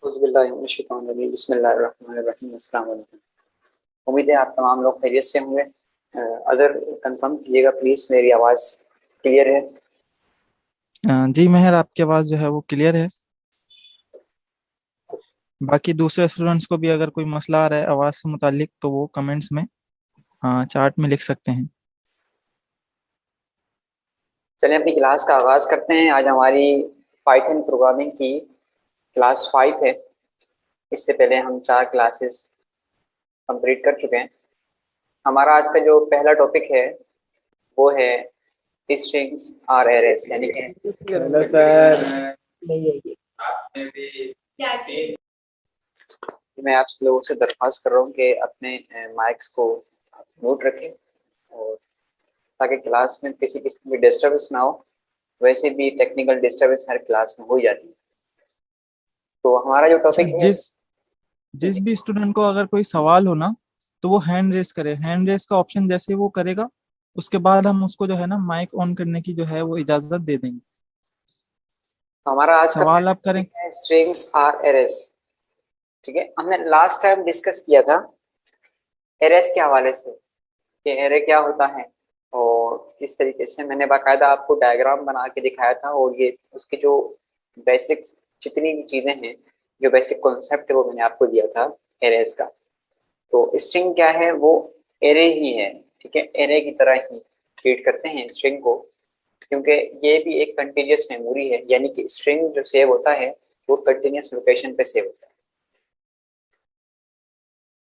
बिस्मिल्लाहिर्रहमानिर्रहीम। अस्सलाम वालेकुम। उम्मीद है आप तमाम लोग खैरियत से होंगे। अगर कंफर्म कीजिएगा प्लीज़, मेरी आवाज़ क्लियर है? जी मेहर, आपकी आवाज़ जो है वो क्लियर है। बाकी दूसरे स्टूडेंट्स को भी अगर कोई मसला आ रहा है आवाज़ से मुतालिक तो वो कमेंट्स में चार्ट में लिख सकते हैं। चलें अपनी क्लास का आगाज़ करते हैं। आज हमारी पाइथन प्रोग्रामिंग की क्लास 5 है। इससे पहले हम 4 क्लासेस कंप्लीट कर चुके हैं। हमारा आज का जो पहला टॉपिक है वो है स्ट्रिंग्स आर एरेस, यानी कि हेलो सर। मैं आप लोगों से दरख्वास्त कर रहा हूँ कि अपने माइक्स को म्यूट रखें, और ताकि क्लास में किसी किस्म की डिस्टर्बेंस ना हो। वैसे भी टेक्निकल डिस्टर्बेंस हर क्लास में हो जाती है। तो हमारा जो अच्छा, टॉपिक है। जिस जिस भी स्टूडेंट को अगर कोई सवाल हो ना तो वो हैंड रेस करे। हैंड रेस का ऑप्शन जैसे वो करेगा उसके बाद हम उसको जो है ना माइक ऑन करने की जो है वो इजाज़त दे देंगे। तो हमारा आज का सवाल पहला आप करें। टॉपिक है स्ट्रिंग्स आर एरेस। ठीक है, हमने लास्ट टाइम डिस्कस किया था एरेस के हवाले से कि एरे क्या होता है, और इस तरीके से मैंने बाकायदा आपको डायग्राम बना के दिखाया था, और ये उसकी जो बेसिक जितनी भी चीज़ें हैं, जो बेसिक कॉन्सेप्ट है वो मैंने आपको दिया था एरेस का। तो स्ट्रिंग क्या है? वो एरे ही है। ठीक है, एरे की तरह ही ट्रीट करते हैं स्ट्रिंग को, क्योंकि ये भी एक कंटिन्यूस मेमोरी है। यानी कि स्ट्रिंग जो सेव होता है वो कंटिन्यूस लोकेशन पे सेव होता है।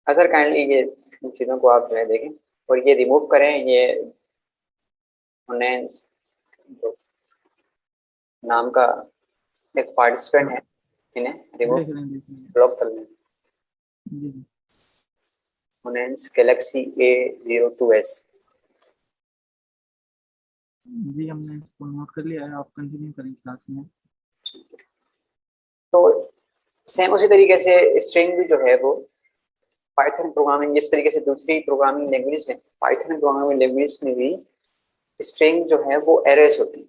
अगर काइंडली ये इन चीज़ों को आप जो है देखें और ये रिमूव करें। ये नेंस नाम का एक पार्टिसिपेंट है, इन्हें रिमूव देख लें। ब्लॉक कर लें। जी जी। नेंस गैलेक्सी A02S। जी हमने इसको नोट कर लिया है, आप कंटिन्यू करें क्लास में। तो सेम उसी तरीके से स्ट्रिंग भी जो है वो पाइथन प्रोग्रामिंग, जिस तरीके से दूसरी प्रोग्रामिंग लैंग्वेज है, पाइथन प्रोग्रामिंग लैंग्वेज में भी स्ट्रिंग जो है वो एरेस होती है।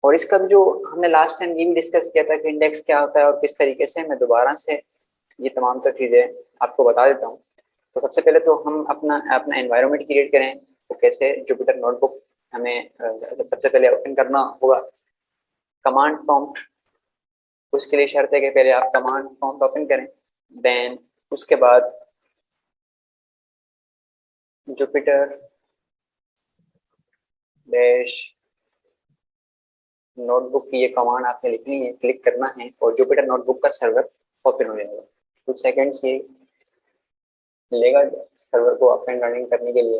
और इसका भी जो हमने लास्ट टाइम ये भी डिस्कस किया था कि इंडेक्स क्या होता है और किस तरीके से, मैं दोबारा से ये तमाम तर चीज़ें आपको बता देता हूँ। तो सबसे पहले तो हम अपना अपना एनवायरनमेंट क्रिएट करें। तो कैसे? जुपिटर नोटबुक हमें सबसे पहले ओपन करना होगा। कमांड प्रॉम्प्ट, उसके लिए शर्त है कि पहले आप कमांड प्रॉम्प्ट ओपन करें। देन उसके बाद जुपिटर डैश नोटबुक की ये कमांड आपने लिखनी है, क्लिक करना है, और जुपिटर नोटबुक का सर्वर ओपन हो जाएगा। कुछ सेकंड्स ये लेगा सर्वर को अप एंड रनिंग करने के लिए,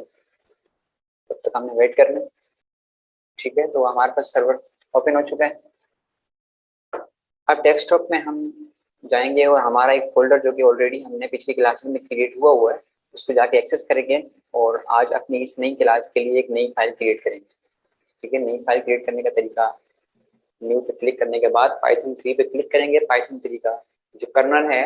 तब तक हमने वेट करना है। ठीक है, तो हमारे पास सर्वर ओपन हो चुका है। अब डेस्कटॉप में हम जाएंगे और हमारा एक फोल्डर जो कि ऑलरेडी हमने पिछली क्लासेस में क्रिएट हुआ है उसको जाके एक्सेस करेंगे, और आज अपनी इस नई क्लास के लिए एक नई फाइल क्रिएट करेंगे। ठीक है, नई फाइल क्रिएट करने का तरीका, न्यू पे क्लिक करने के बाद पाइथन 3 पे क्लिक करेंगे। पाइथन 3 का जो कर्नल है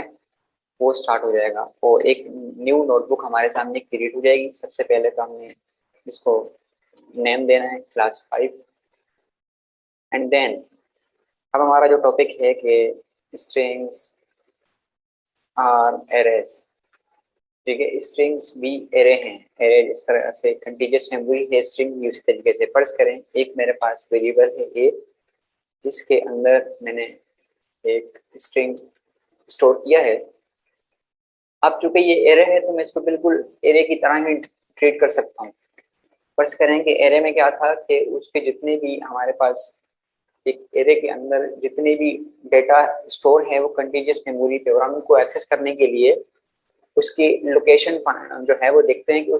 वो स्टार्ट हो जाएगा, और एक न्यू नोटबुक हमारे सामने क्रिएट हो जाएगी। सबसे पहले तो हमने इसको नेम देना है क्लास 5, एंड देन अब हमारा जो टॉपिक है कि स्ट्रिंग्स आर एरेस। ठीक है, स्ट्रिंग्स भी एरे हैं। एरे जिस तरह से कंटीजियस मेमोरी है, स्ट्रिंग भी उसी तरीके से। फर्ज करें एक मेरे पास वेरिएबल है ए, जिसके अंदर मैंने एक स्ट्रिंग स्टोर किया है। अब चूंकि ये एरे है तो मैं इसको बिल्कुल एरे की तरह ही ट्रीट कर सकता हूँ। फर्ज करें कि एरे में क्या था कि उसके जितने भी हमारे पास एक एरे के अंदर जितने भी डेटा स्टोर है वो कंटीजियस मेमोरी पे, और हम उनको एक्सेस करने के लिए उसकी लोकेशन जो है वो देखते हैं कि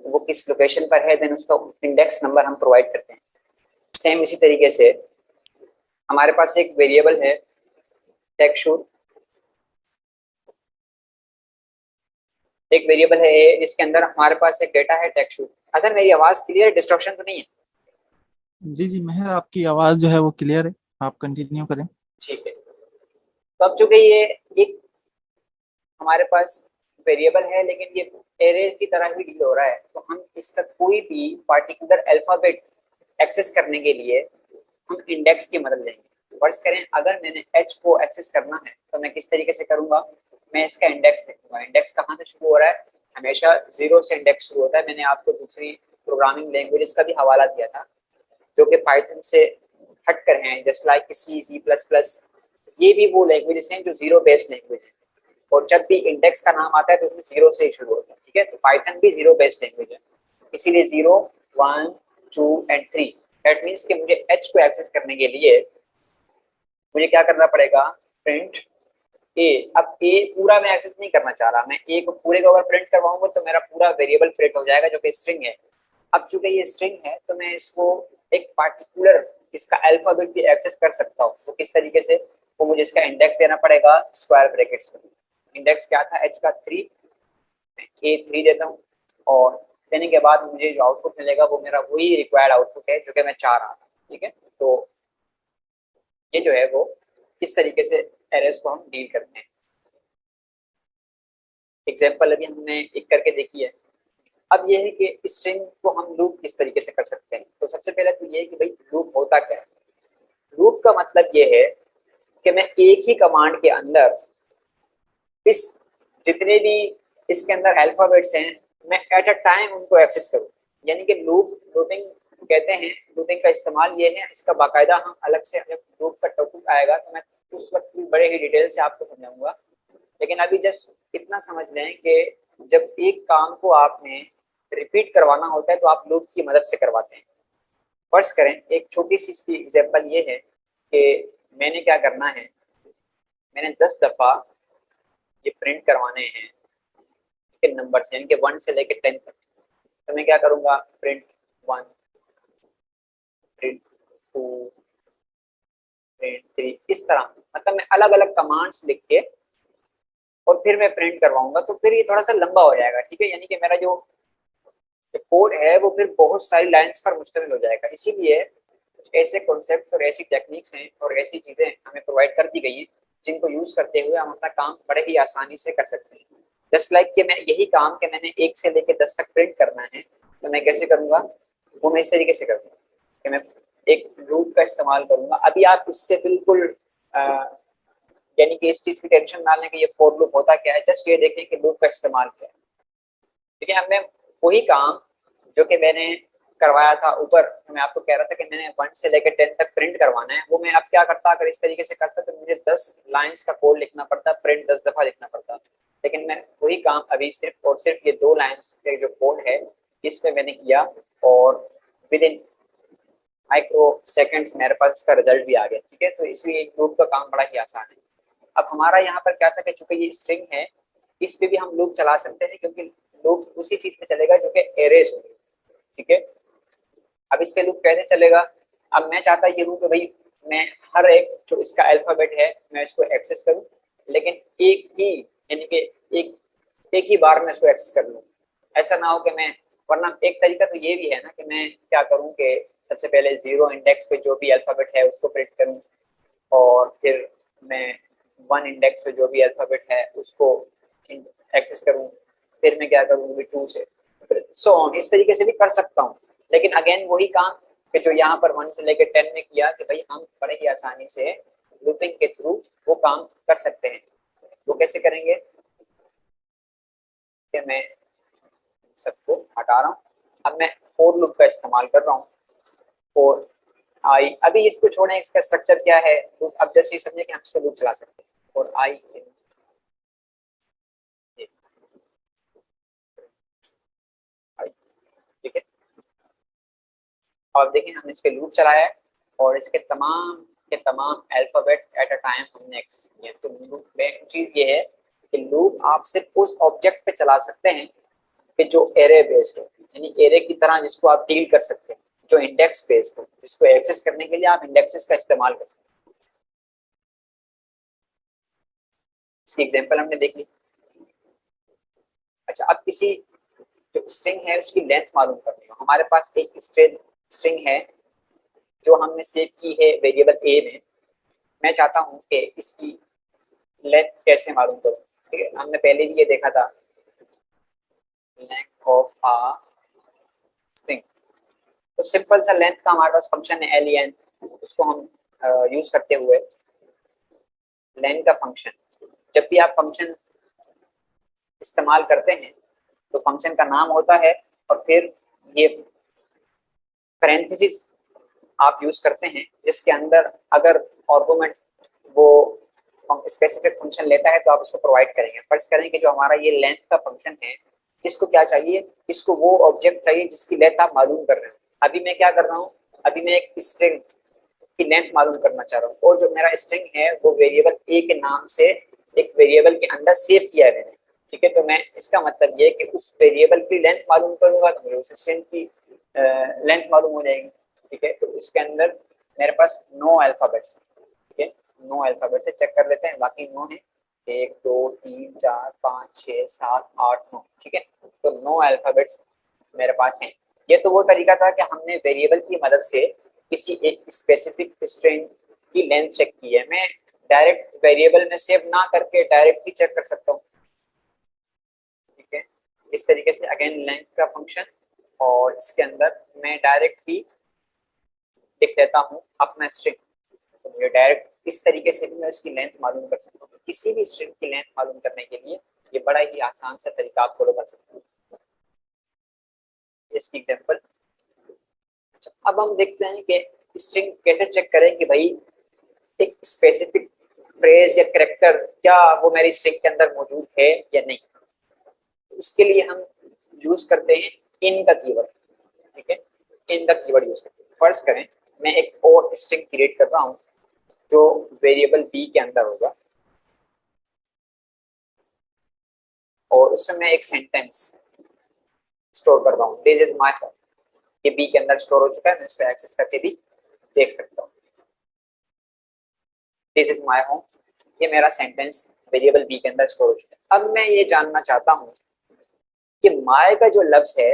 वो किस लोकेशन पर है। देन उसका इंडेक्स नंबर हम प्रोवाइड करते हैं। सेम इसी तरीके से हमारे पास एक वेरिएबल है टेक्सचर, एक वेरिएबल है ए जिसके अंदर हमारे पास एक डेटा है टेक्सचर। अगर मेरी आवाज क्लियर, डिस्ट्रक्शन तो नहीं है? जी जी मेहर, आपकी आवाज़ जो है वो क्लियर है, आप कंटिन्यू करें। ठीक है, तो अब चूंकि ये एक हमारे पास वेरिएबल है लेकिन ये एरे की तरह ही डील हो रहा है, तो हम इसका कोई भी पार्टिकुलर अल्फाबेट एक्सेस करने के लिए हम इंडेक्स की मदद लेंगे। फर्ज करें अगर मैंने h को एक्सेस करना है तो मैं किस तरीके से करूंगा, मैं इसका इंडेक्स देखूंगा। इंडेक्स कहाँ से शुरू हो रहा है, हमेशा 0 से इंडेक्स शुरू होता है। मैंने आपको दूसरी प्रोग्रामिंग लैंग्वेजेस का भी हवाला दिया था जो कि पाइथन से हट कर हैं, जस्ट लाइक सी, सी प्लस प्लस, ये भी वो लैंग्वेजेस हैं जो जीरो बेस्ड लैंग्वेज है। और जब भी इंडेक्स का नाम आता है तो उसमें 0 से ही शुरू होता है, ठीक है। तो पाइथन भी जीरो बेस्ड लैंग्वेज है, इसीलिए 0, 1, 2 एंड 3। दैट मीन्स कि मुझे h को एक्सेस करने के लिए मुझे क्या करना पड़ेगा, प्रिंट ए। अब ए पूरा मैं एक्सेस नहीं करना चाह रहा, मैं ए को पूरे को अगर प्रिंट करवाऊंगा तो मेरा पूरा वेरिएबल प्रिंट हो जाएगा जो कि स्ट्रिंग है। अब चूंकि ये स्ट्रिंग है तो मैं इसको एक पार्टिकुलर इसका अल्फाबेट भी एक्सेस कर सकता हूँ। तो किस तरीके से, वो मुझे इसका इंडेक्स देना पड़ेगा स्क्वायर ब्रैकेट्स में। इंडेक्स क्या था h का 3, ए 3 देता हूँ और देने के बाद मुझे जो आउटपुट मिलेगा वो मेरा वही रिक्वायर्ड आउटपुट है जो कि मैं चाह रहा था, ठीक है। तो ये जो है वो किस तरीके से एरर्स को हम डील करते हैं, एग्जाम्पल अभी हमने एक करके देखी है। अब ये है कि स्ट्रिंग को हम लूप किस तरीके से कर सकते हैं। तो सबसे पहले तो ये है कि भाई लूप होता क्या है। लूप का मतलब ये है कि मैं एक ही कमांड के अंदर इस जितने भी इसके अंदर अल्फाबेट्स हैं मैं एट अ टाइम उनको एक्सेस करूँ, यानी कि लूपिंग कहते हैं। लूपिंग का इस्तेमाल ये है, इसका बाकायदा हम अलग से जब लूप का टॉपिक आएगा तो मैं उस वक्त भी बड़े ही डिटेल से आपको समझाऊंगा। लेकिन अभी जस्ट इतना समझ लें कि जब एक काम को आपने रिपीट करवाना होता है तो आप लूप की मदद से करवाते हैं। फर्ज करें एक छोटी सी इसकी एग्जांपल ये है कि मैंने क्या करना है, मैंने 10 दफ़ा ये प्रिंट करवाने हैं के नंबर यानी कि 1 से लेकर 10 तक। तो मैं क्या करूंगा, प्रिंट 1, प्रिंट 2, प्रिंट 3, इस तरह मतलब मैं अलग अलग कमांड्स लिख के और फिर मैं प्रिंट करवाऊंगा। तो फिर ये थोड़ा सा लंबा हो जाएगा, ठीक है। यानी कि मेरा जो कोड है वो फिर बहुत सारी लाइंस पर मुश्तमिल हो जाएगा। इसीलिए कुछ ऐसे कॉन्सेप्ट और ऐसी टेक्निक्स हैं और ऐसी चीजें हमें प्रोवाइड कर दी गई हैं जिनको यूज करते हुए हम अपना काम बड़े ही आसानी से कर सकते हैं। जस्ट लाइक कि मैं यही काम के मैंने 1 से लेकर 10 तक प्रिंट करना है तो मैं कैसे करूंगा, वो मैं इस तरीके से करूंगा कि मैं एक लूप का इस्तेमाल करूंगा। अभी आप इससे बिल्कुल यानी कि इस चीज की टेंशन ना लें कि ये फॉर लूप होता क्या है, जस्ट ये देखें कि लूप का इस्तेमाल क्या है, ठीक है। अब मैं वही काम जो कि मैंने करवाया था ऊपर, मैं आपको कह रहा था कि मैंने 1 से लेकर 10 तक प्रिंट करवाना है, वो मैं अब क्या करता, अगर इस तरीके से करता तो मुझे 10 लाइंस का कोड लिखना पड़ता, प्रिंट 10 दफा लिखना पड़ता। लेकिन मैं वही काम अभी सिर्फ और सिर्फ ये 2 लाइंस के जो कोड है इसमें मैंने किया और विद इन माइक्रो सेकेंड्स मेरे पास उसका रिजल्ट भी आ गया, ठीक है। तो इसलिए लूप का काम बड़ा ही आसान है। अब हमारा यहाँ पर क्या था कि चूंकि ये स्ट्रिंग है इस पे भी हम लूप चला सकते हैं क्योंकि लूप उसी चीज में चलेगा जो कि एरेज होगी, ठीक है। अब इस पे लूप कैसे चलेगा, अब मैं चाहता ये हूँ कि भाई मैं हर एक जो इसका अल्फाबेट है मैं इसको एक्सेस करूँ, लेकिन एक ही यानी कि एक ही बार में इसको एक्सेस कर लूँ। ऐसा ना हो कि मैं, वरना एक तरीका तो ये भी है ना कि मैं क्या करूँ कि सबसे पहले 0 इंडेक्स पे जो भी अल्फाबेट है उसको प्रिंट करूँ और फिर मैं 1 इंडेक्स पे जो भी अल्फाबेट है उसको एक्सेस करूँ, फिर मैं क्या करूँ 2 से सो ऑन, इस तरीके से भी कर सकता हूँ। लेकिन अगेन वही काम कि जो यहाँ पर 1 से लेकर 10 में किया कि भाई हम बड़े ही आसानी से लूपिंग के थ्रू वो काम कर सकते हैं। वो कैसे करेंगे कि मैं सबको हटा रहा हूँ, अब मैं फॉर लूप का इस्तेमाल कर रहा हूँ। फॉर आई, अभी इसको छोड़ें, इसका स्ट्रक्चर क्या है, लूप अब जैसे ये समझे कि हम इसको लूप चला सकते हैं। फॉर आई, ठीक है। और देखिए हम इसके लूप चलाया है और इसके तमाम के तमाम अल्फाबेट्स एट अ टाइम हमने एक्सेस किए। तो लूप में चीज ये है कि लूप आप सिर्फ उस ऑब्जेक्ट पे चला सकते हैं कि जो एरे बेस्ड हो, यानी एरे की तरह जिसको आप डील कर सकते हैं, जो इंडेक्स बेस्ड हो, जिसको एक्सेस करने के लिए आप इंडेक्सेस का इस्तेमाल कर सकते हैं। इसकी एग्जांपल हमने देख ली। अच्छा, अब किसी जो स्ट्रिंग है उसकी लेंथ मालूम करनी हो, हमारे पास एक स्ट्रिंग है जो हमने सेव की है वेरिएबल ए में। मैं चाहता हूँ कि इसकी लेंथ कैसे मालूम करूँ, ठीक है। हमने पहले भी ये देखा था, लेंथ ऑफ अ स्ट्रिंग। तो सिंपल सा लेंथ का हमारे पास फंक्शन है len, उसको हम यूज करते हुए लेन का फंक्शन, जब भी आप फंक्शन इस्तेमाल करते हैं तो फंक्शन का नाम होता है और फिर ये पैरेंथेसिस आप यूज करते हैं जिसके अंदर अगर आर्गुमेंट वो स्पेसिफिक फंक्शन लेता है तो आप उसको प्रोवाइड करेंगे। फर्ज करें कि जो हमारा ये लेंथ का फंक्शन है, इसको क्या चाहिए, इसको वो ऑब्जेक्ट चाहिए जिसकी लेंथ आप मालूम कर रहे हैं। अभी मैं क्या कर रहा हूँ, अभी मैं एक स्ट्रिंग की लेंथ मालूम करना चाह रहा हूँ और जो मेरा स्ट्रिंग है वो वेरिएबल ए के नाम से एक वेरिएबल के अंदर सेव किया है मैंने। ठीक है, तो मैं इसका मतलब ये है कि उस वेरिएबल की लेंथ मालूम करूंगा तो मुझे उस स्ट्रिंग की लेंथ मालूम हो जाएगी। ठीक है, तो इसके अंदर मेरे पास 9 अल्फाबेट्स। ठीक है, 9 अल्फाबेट से चेक कर लेते हैं, बाकी 9 है, 1 2 3 4 5 6 7 8 9। ठीक है, तो 9 अल्फाबेट्स मेरे पास हैं। ये तो वो तरीका था कि हमने वेरिएबल की मदद से किसी एक स्पेसिफिक स्ट्रिंग की लेंथ चेक की है। मैं डायरेक्ट वेरिएबल में सेव ना करके डायरेक्ट ही चेक कर सकता हूँ। ठीक है, इस तरीके से अगेन लेंथ का फंक्शन, और इसके अंदर मैं डायरेक्ट ही लिख देता हूँ अपना स्ट्रिंग। तो मुझे डायरेक्ट इस तरीके से भी मैं उसकी लेंथ मालूम कर सकता हूँ। तो किसी भी स्ट्रिंग की लेंथ मालूम करने के लिए ये बड़ा ही आसान सा तरीका आप फॉलो कर सकते हैं। इसकी एग्जांपल, अच्छा अब हम देखते हैं कि स्ट्रिंग कैसे चेक करें कि भाई एक स्पेसिफिक फ्रेज या कैरेक्टर क्या वो मेरी स्ट्रिंग के अंदर मौजूद है या नहीं। उसके लिए हम यूज करते हैं इन का कीवर्ड। ठीक है, इन का कीवर्ड यूज करते हैं। फर्स्ट करें मैं एक और स्ट्रिंग क्रिएट कर रहा हूँ जो वेरिएबल बी के अंदर होगा और उसमें मैं एक सेंटेंस स्टोर कर रहा हूँ, दिस इज माय होम। ये बी के अंदर स्टोर हो चुका है, मैं इसको एक्सेस करके भी देख सकता हूँ। दिस इज माय होम, ये मेरा सेंटेंस वेरिएबल बी के अंदर स्टोर हो चुका है। अब मैं ये जानना चाहता हूँ कि माय का जो लफ्ज है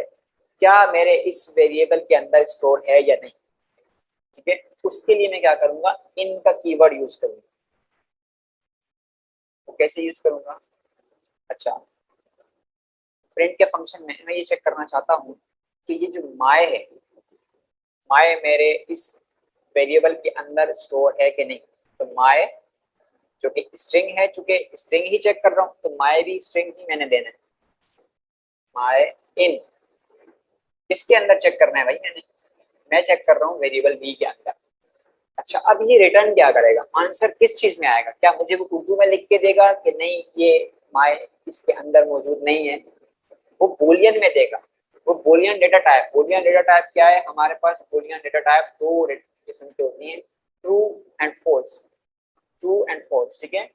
क्या मेरे इस वेरिएबल के अंदर स्टोर है या नहीं। ठीक है, उसके लिए मैं क्या करूंगा, इन का कीवर्ड यूज करूंगा। वो कैसे यूज करूंगा, अच्छा प्रिंट के फंक्शन में मैं ये चेक करना चाहता हूँ कि ये जो माय है, माय मेरे इस वेरिएबल के अंदर स्टोर है कि नहीं। तो माय जो कि स्ट्रिंग है, चूंकि स्ट्रिंग ही चेक कर रहा हूँ तो माय भी स्ट्रिंग ही मैंने देना है। माय इन किसके अंदर चेक करना है भाई, मैं चेक कर रहा हूँ वेरिएबल बी के अंदर। अच्छा अब ये रिटर्न क्या करेगा, आंसर किस चीज में आएगा, क्या मुझे वो उर्दू में लिख के देगा कि नहीं ये माय इसके अंदर मौजूद नहीं है, वो बूलियन में देगा। वो Boolean data type, Boolean data type क्या है हमारे पास, बूलियन डेटा टाइप दो किस्म की होती है, true and false. True and false, ठीक है।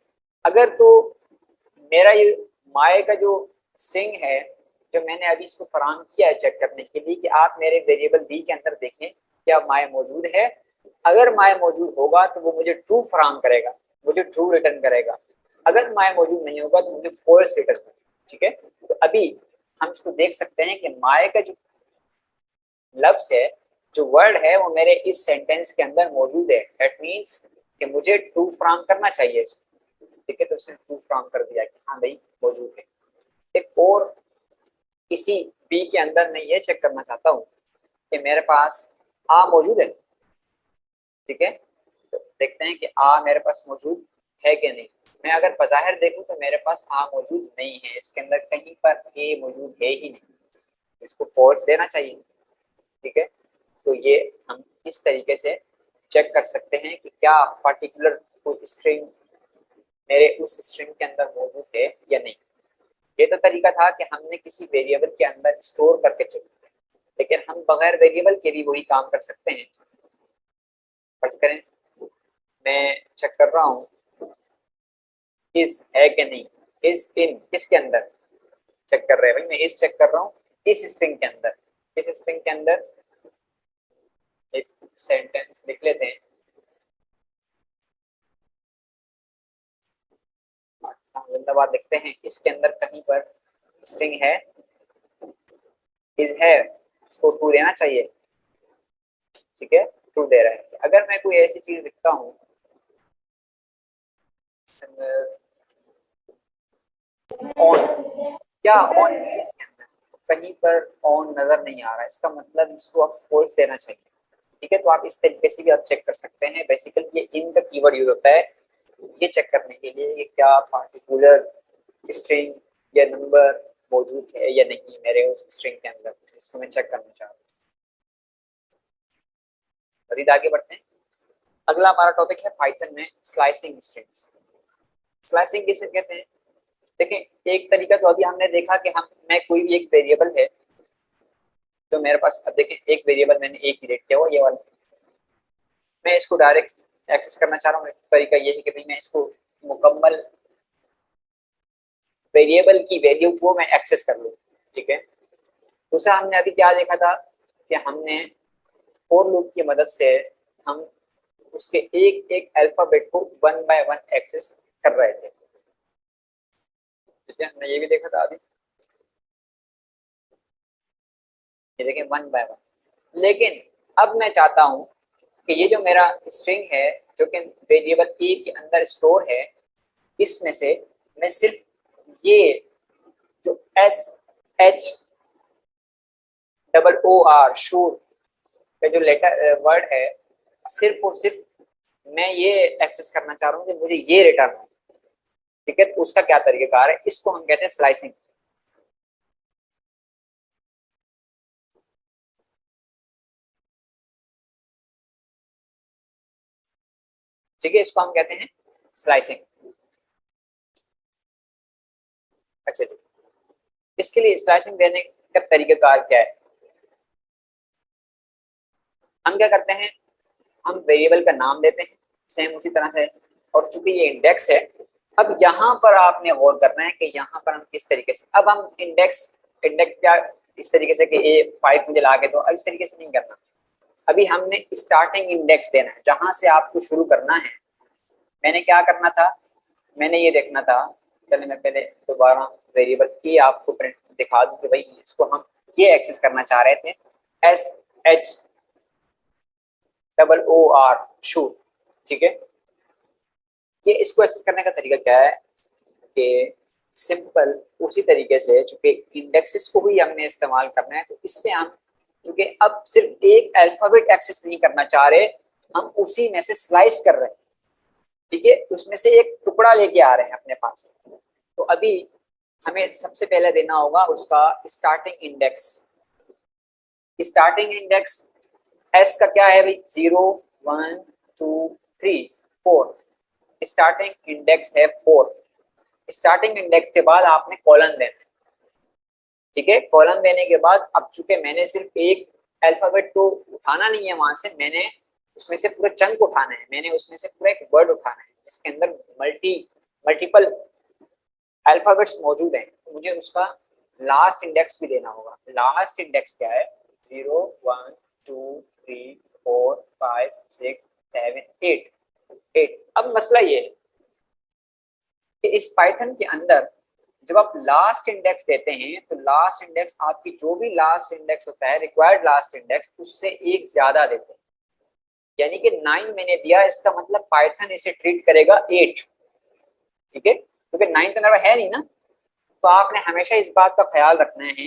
अगर तो मेरा ये माय का जो स्ट्रिंग है जो मैंने अभी इसको फराहम किया है चेक करने के लिए कि आप मेरे वेरिएबल बी के अंदर देखें क्या माय मौजूद है, अगर माय मौजूद होगा तो वो मुझे ट्रू फराहम करेगा, मुझे ट्रू रिटर्न करेगा। अगर माय मौजूद नहीं होगा तो मुझे फॉल्स रिटर्न करेगा। ठीक है, तो अभी हम इसको देख सकते हैं कि माय का जो लफ्ज है, जो वर्ड है वो मेरे इस सेंटेंस के अंदर मौजूद है। दैट मीन्स कि मुझे ट्रू फराहम करना चाहिए इसको। ठीक है, तो उसने ट्रू फराहम कर दिया कि हाँ भाई मौजूद है। एक और किसी बी के अंदर मैं ये चेक करना चाहता हूँ कि मेरे पास आ मौजूद है। ठीक है, तो देखते हैं कि आ मेरे पास मौजूद है कि नहीं। मैं अगर बज़ाहिर देखूं तो मेरे पास आ मौजूद नहीं है, इसके अंदर कहीं पर ए मौजूद है ही नहीं, इसको फॉल्स देना चाहिए। ठीक है, तो ये हम इस तरीके से चेक कर सकते हैं कि क्या पर्टिकुलर कोई स्ट्रिंग मेरे उस स्ट्रिंग के अंदर मौजूद है या नहीं। ये तो तरीका था कि हमने किसी वेरिएबल के अंदर स्टोर करके चेक किया, लेकिन हम बगैर वेरिएबल के भी वही काम कर सकते हैं। फर्ज करें मैं चेक कर रहा हूँ इस है कि नहीं, इस इन किसके अंदर चेक कर रहे हैं भाई, मैं इस चेक कर रहा हूँ इस स्ट्रिंग के अंदर। इस स्ट्रिंग के अंदर एक सेंटेंस लिख लेते हैं, जिंदाबाद लिखते हैं, इसके अंदर कहीं पर स्ट्रिंग है, इज है, इसको ट्रू देना चाहिए। ठीक है, ट्रू दे रहा है। अगर मैं कोई ऐसी चीज लिखता हूँ ऑन, क्या ऑन है इसके अंदर, कहीं पर ऑन नजर नहीं आ रहा, इसका मतलब इसको अब फॉल्स देना चाहिए। ठीक है, तो आप इस तरीके से भी आप चेक कर सकते हैं। बेसिकली ये इन का कीवर्ड यूज होता है ये चेक करने के लिए कि क्या पार्टिकुलर स्ट्रिंग या नंबर मौजूद है या नहीं मेरे उस स्ट्रिंग के अंदर, जिसको मैं चेक करना चाह रहा हूँ। मजीद आगे बढ़ते हैं। अगला हमारा टॉपिक है पाइथन में स्लाइसिंग स्ट्रिंग्स। स्लाइसिंग किसे कहते हैं? देखिए एक तरीका तो अभी हमने देखा कि हम मैं कोई भी एक वेरिएबल है तो मेरे पास, अब देखिए एक वेरिएबल मैंने एक ही रेट किया हुआ ये वाला, मैं इसको डायरेक्ट एक्सेस करना चाह रहा हूँ। तरीका ये है कि भाई मैं इसको मुकम्मल वेरिएबल की वैल्यू को मैं एक्सेस कर लूँ। ठीक है, दूसरा हमने अभी क्या देखा था कि हमने फॉर लूप की मदद से हम उसके एक एक अल्फाबेट को 1 बाय 1 एक्सेस कर रहे थे। ठीक है, हमने ये भी देखा था अभी, ये देखें 1 बाय 1। लेकिन अब मैं चाहता हूं कि ये जो मेरा स्ट्रिंग है जो कि वेरिएबल ए के अंदर स्टोर है, इसमें से मैं सिर्फ ये जो S H double O R शूर का जो लेटर वर्ड है, सिर्फ और सिर्फ मैं ये एक्सेस करना चाह रहा हूँ कि मुझे ये रिटर्न हो। ठीक है, तो उसका क्या तरीकाकार है, इसको हम कहते हैं स्लाइसिंग। ठीक है, इसको हम कहते हैं स्लाइसिंग। अच्छा जी, इसके लिए स्लाइसिंग देने का तरीकाकार क्या है? हम क्या करते हैं, हम वेरिएबल का नाम देते हैं सेम उसी तरह से, और चूंकि ये इंडेक्स है, अब यहाँ पर आपने गौर करना है कि यहाँ पर हम किस तरीके से, अब हम इंडेक्स इंडेक्स क्या इस तरीके से कि ए 5 मुझे ला के दो, अब इस तरीके से नहीं करना। अभी हमने स्टार्टिंग इंडेक्स देना है जहां से आपको शुरू करना है। मैंने क्या करना था, मैंने ये देखना था, चलिए मैं पहले दोबारा वेरिएबल की आपको प्रिंट दिखा दूं कि भाई इसको हम ये एक्सेस करना चाह रहे थे, S H double O R shoot. ठीक है, ये इसको एक्सेस करने का तरीका क्या है कि सिंपल उसी तरीके से, चूंकि इंडेक्सेस को भी हमने इस्तेमाल करना है, तो इसमें हम चूंकि अब सिर्फ एक अल्फाबेट एक्सेस नहीं करना चाह रहे, हम उसी में से स्लाइस कर रहे हैं। ठीक है, उसमें से एक टुकड़ा लेके आ रहे हैं अपने पास। तो अभी हमें सबसे पहले देना होगा उसका starting index. Starting index S का क्या है भाई, 0 1 2 3 4। स्टार्टिंग इंडेक्स है 4। स्टार्टिंग इंडेक्स के बाद आपने कॉलन देना है। ठीक है, कॉलन देने के बाद अब चूंकि मैंने सिर्फ एक अल्फाबेट को उठाना नहीं है वहां से, मैंने उसमें से पूरा चंक उठाना है, मैंने उसमें से पूरा एक वर्ड उठाना है जिसके अंदर मल्टीपल अल्फाबेट्स मौजूद हैं, तो मुझे उसका लास्ट इंडेक्स भी देना होगा। लास्ट इंडेक्स क्या है, 0 1 2 3 4 5 6 7 8। अब मसला ये है कि इस पाइथन के अंदर जब आप लास्ट इंडेक्स देते हैं तो लास्ट इंडेक्स आपकी जो भी लास्ट इंडेक्स होता है, रिक्वायर्ड लास्ट इंडेक्स, उससे एक ज्यादा देते हैं। यानी कि 9 मैंने दिया, इसका मतलब पाइथन इसे ट्रीट करेगा 8। ठीक है, क्योंकि 9 तो नंबर है नहीं ना, तो आपने हमेशा इस बात का ख्याल रखना है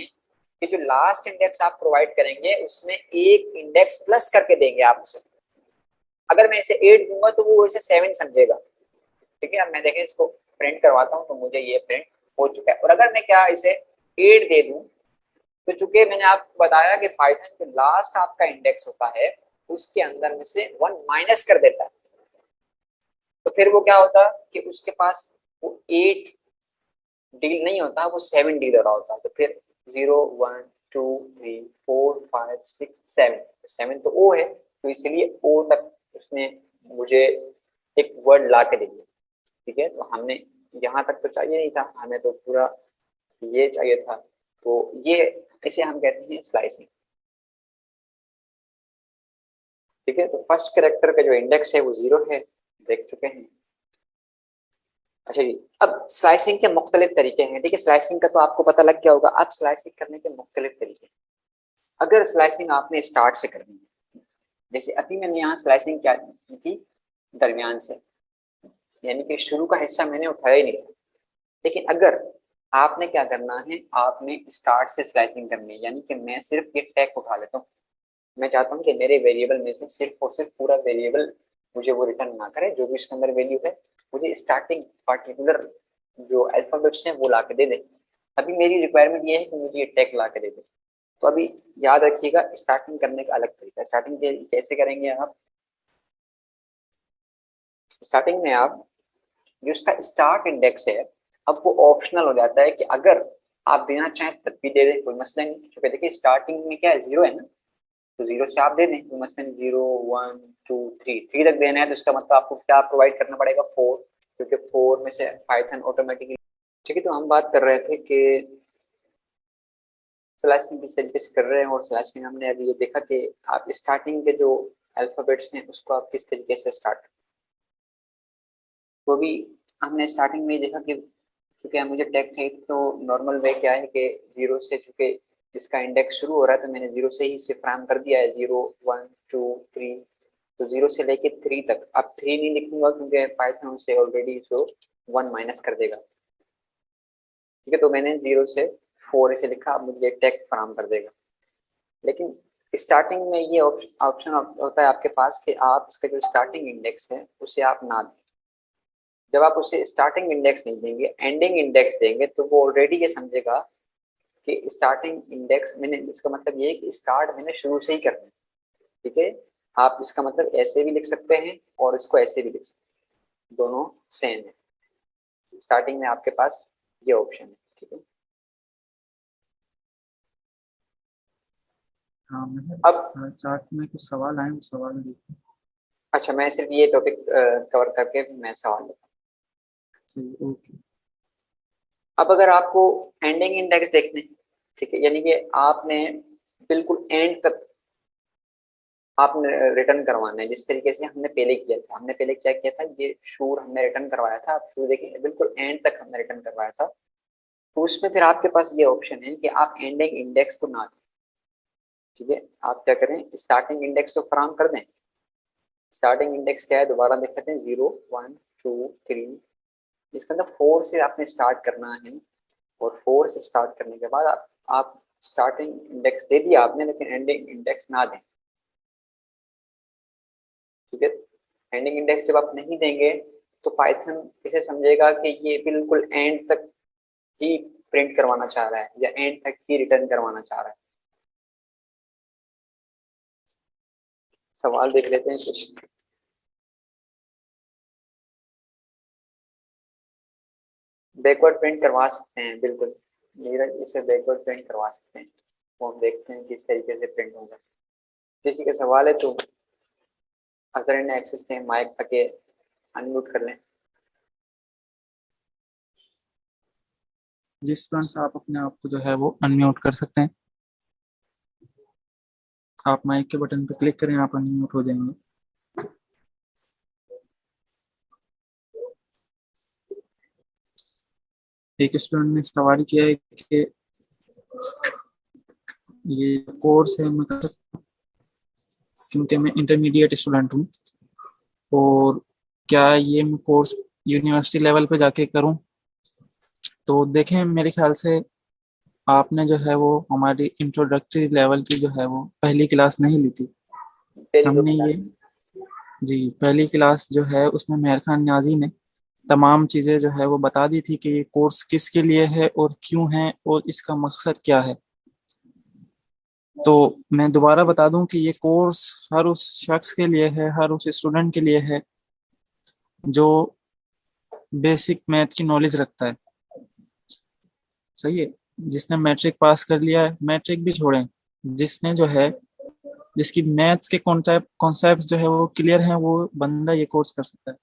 कि जो लास्ट इंडेक्स आप प्रोवाइड करेंगे उसमें एक इंडेक्स प्लस करके देंगे आप उसे। अगर मैं इसे 8 दूंगा तो वो इसे 7 समझेगा। ठीक है, अब मैं देखें इसको प्रिंट करवाता हूँ तो मुझे ये प्रिंट हो चुका है। और अगर मैं क्या इसे 8 दे दूं, तो चूंकि मैंने आपको बताया कि पाइथन जो लास्ट आपका इंडेक्स होता है उसके अंदर में से 1 माइनस कर देता है, तो फिर वो क्या होता कि उसके पास वो 8 डील नहीं होता, वो 7 डील हो रहा होता। तो फिर 0 1 2 3 4 5 6 7, 7 तो ओ है, तो इसलिए ओ तक उसने मुझे एक वर्ड ला के दे दिया। ठीक है, तो हमने यहाँ तक तो चाहिए नहीं था, हमें तो पूरा ये चाहिए था, तो ये इसे हम कहते हैं स्लाइसिंग। ठीक है, तो फर्स्ट कैरेक्टर का जो इंडेक्स है वो 0 है, देख चुके हैं। अच्छा जी, अब स्लाइसिंग के मुख्तलिफ तरीके हैं। ठीक है, स्लाइसिंग का तो आपको पता लग गया होगा। अब स्लाइसिंग करने के मुख्तलिफ तरीके, अगर स्लाइसिंग आपने स्टार्ट से करनी है, जैसे अभी मैंने यहाँ स्लाइसिंग क्या की थी, दरमियान से, यानी कि शुरू का हिस्सा मैंने उठाया ही नहीं था। लेकिन अगर आपने क्या करना है, आपने स्टार्ट से स्लाइसिंग करनी है, यानी कि मैं सिर्फ ये टैग उठा लेता हूँ। मैं चाहता हूँ कि मेरे वेरिएबल में से सिर्फ और सिर्फ पूरा वेरिएबल मुझे वो रिटर्न ना करे, जो भी इसके अंदर वैल्यू है मुझे स्टार्टिंग पार्टिकुलर जो अल्फाबेट्स हैं वो ला के दे दे। अभी मेरी रिक्वायरमेंट ये है कि मुझे ये टैग ला के दे दे। तो अभी याद रखिएगा, स्टार्टिंग करने का अलग तरीका है। स्टार्टिंग कैसे करेंगे आप? स्टार्टिंग में आप जो उसका स्टार्ट इंडेक्स है, अब वो ऑप्शनल हो जाता है कि अगर आप देना चाहें तब भी दे दें, कोई मसला नहीं। क्योंकि देखिए स्टार्टिंग में क्या है, जीरो है ना, तो जीरो से आप दे दें, कोई मसला नहीं। Zero, one, two, three, three तक देना है तो इसका मतलब आपको क्या प्रोवाइड करना पड़ेगा, फोर, क्योंकि फोर में से पाइथन ऑटोमेटिकली। ठीक है, तो हम बात कर रहे थे कि स्लैशिंग किस तरीके से कर रहे हैं, और स्लैशिंग हमने अभी ये देखा कि आप स्टार्टिंग के जो अल्फाबेट्स हैं उसको आप किस तरीके से स्टार्ट, वो भी हमने स्टार्टिंग में ही देखा कि क्योंकि मुझे टैग चाहिए तो नॉर्मल वे क्या है कि जीरो से, चूंकि इसका इंडेक्स शुरू हो रहा है तो मैंने जीरो से ही इसे फ्राम कर दिया है, जीरो, वन, टू, थ्री। तो जीरो से लेके थ्री तक, अब थ्री नहीं लिखूंगा क्योंकि पाइथन से ऑलरेडी जो वन माइनस कर देगा। ठीक है, तो मैंने जीरो से फोर इसे लिखा, अब मुझे टैग फ्राम कर देगा। लेकिन स्टार्टिंग में ये ऑप्शन होता है आपके पास कि आप इसका जो स्टार्टिंग इंडेक्स है उसे आप ना दें। जब आप उसे स्टार्टिंग इंडेक्स नहीं देंगे, एंडिंग इंडेक्स देंगे, तो वो ऑलरेडी ये समझेगा कि स्टार्टिंग इंडेक्स मैंने, इसका मतलब ये है कि स्टार्ट मैंने शुरू से ही करना है। ठीक है, आप इसका मतलब ऐसे भी लिख सकते हैं और इसको ऐसे भी लिख सकते हैं, दोनों सेम है। स्टार्टिंग में आपके पास ये ऑप्शन है। ठीक है, हाँ मैं अब चार्ट में कुछ सवाल आए, वो सवाल देखो। अच्छा, मैं सिर्फ ये टॉपिक कवर करके मैं सवाल लेता सही, ओके। हूँ। अब अगर आपको एंडिंग इंडेक्स देखने, ठीक है, यानी कि आपने बिल्कुल एंड तक आपने रिटर्न करवाना है, जिस तरीके से हमने पहले किया था। हमने पहले क्या किया था, ये शूर हमने रिटर्न करवाया था, आप शूर देखिए बिल्कुल एंड तक हमने रिटर्न करवाया था। तो उसमें फिर आपके पास ये ऑप्शन है कि आप एंडिंग इंडेक्स को ना दें। ठीक है, आप क्या करें, स्टार्टिंग इंडेक्स तो फराम कर दें। स्टार्टिंग इंडेक्स क्या है, दोबारा देख लेते हैं, जीरो, वन, टू, थ्री। इसके अंदर फोर से आपने स्टार्ट करना है, और फोर से स्टार्ट करने के बाद आप स्टार्टिंग इंडेक्स दे दिया आपने, लेकिन एंडिंग इंडेक्स ना दें। ठीक है, एंडिंग इंडेक्स जब आप नहीं देंगे तो पाइथन इसे समझेगा कि ये बिल्कुल एंड तक ही प्रिंट करवाना चाह रहा है या एंड तक ही रिटर्न करवाना चाह रहा है। सवाल देख लेते हैं कुछ। बैकवर्ड प्रिंट करवा सकते हैं, बिल्कुल नीरज, इसे बैकवर्ड प्रिंट करवा सकते हैं। वो हम देखते हैं किस तरीके से प्रिंट होगा। किसी का सवाल है तो अगर इन्हें एक्सेस दें, माइक तक अनम्यूट कर लें। जिस स्टूडेंट्स आप अपने आप को जो है वो अनम्यूट कर सकते हैं, आप माइक के बटन पर क्लिक करें, आप अनम्यूट हो जाएंगे। एक स्टूडेंट ने सवाल किया है कि ये कोर्स है मैं कर सकता हूँ, क्योंकि मैं इंटरमीडिएट स्टूडेंट हूँ, और क्या ये मैं कोर्स यूनिवर्सिटी लेवल पे जाके करूँ? तो देखें, मेरे ख्याल से आपने जो है वो हमारी इंट्रोडक्टरी लेवल की जो है वो पहली क्लास नहीं ली थी। पहली दो हमने ये, क्लास। जी, पहली क्लास जो है उसमें मेहर खान न्याजी ने तमाम चीज़ें जो है वो बता दी थी कि ये कोर्स किसके लिए है और क्यों है और इसका मकसद क्या है। तो मैं दोबारा बता दूं कि ये कोर्स हर उस शख्स के लिए है, हर उस स्टूडेंट के लिए है जो बेसिक मैथ की नॉलेज रखता है। सही है, जिसने मैट्रिक पास कर लिया है, मैट्रिक भी छोड़ें, जिसने जो है, जिसकी मैथ्स के कॉन्सेप्ट कॉन्सेप्ट जो है वो क्लियर है, वो बंदा ये कोर्स कर सकता है।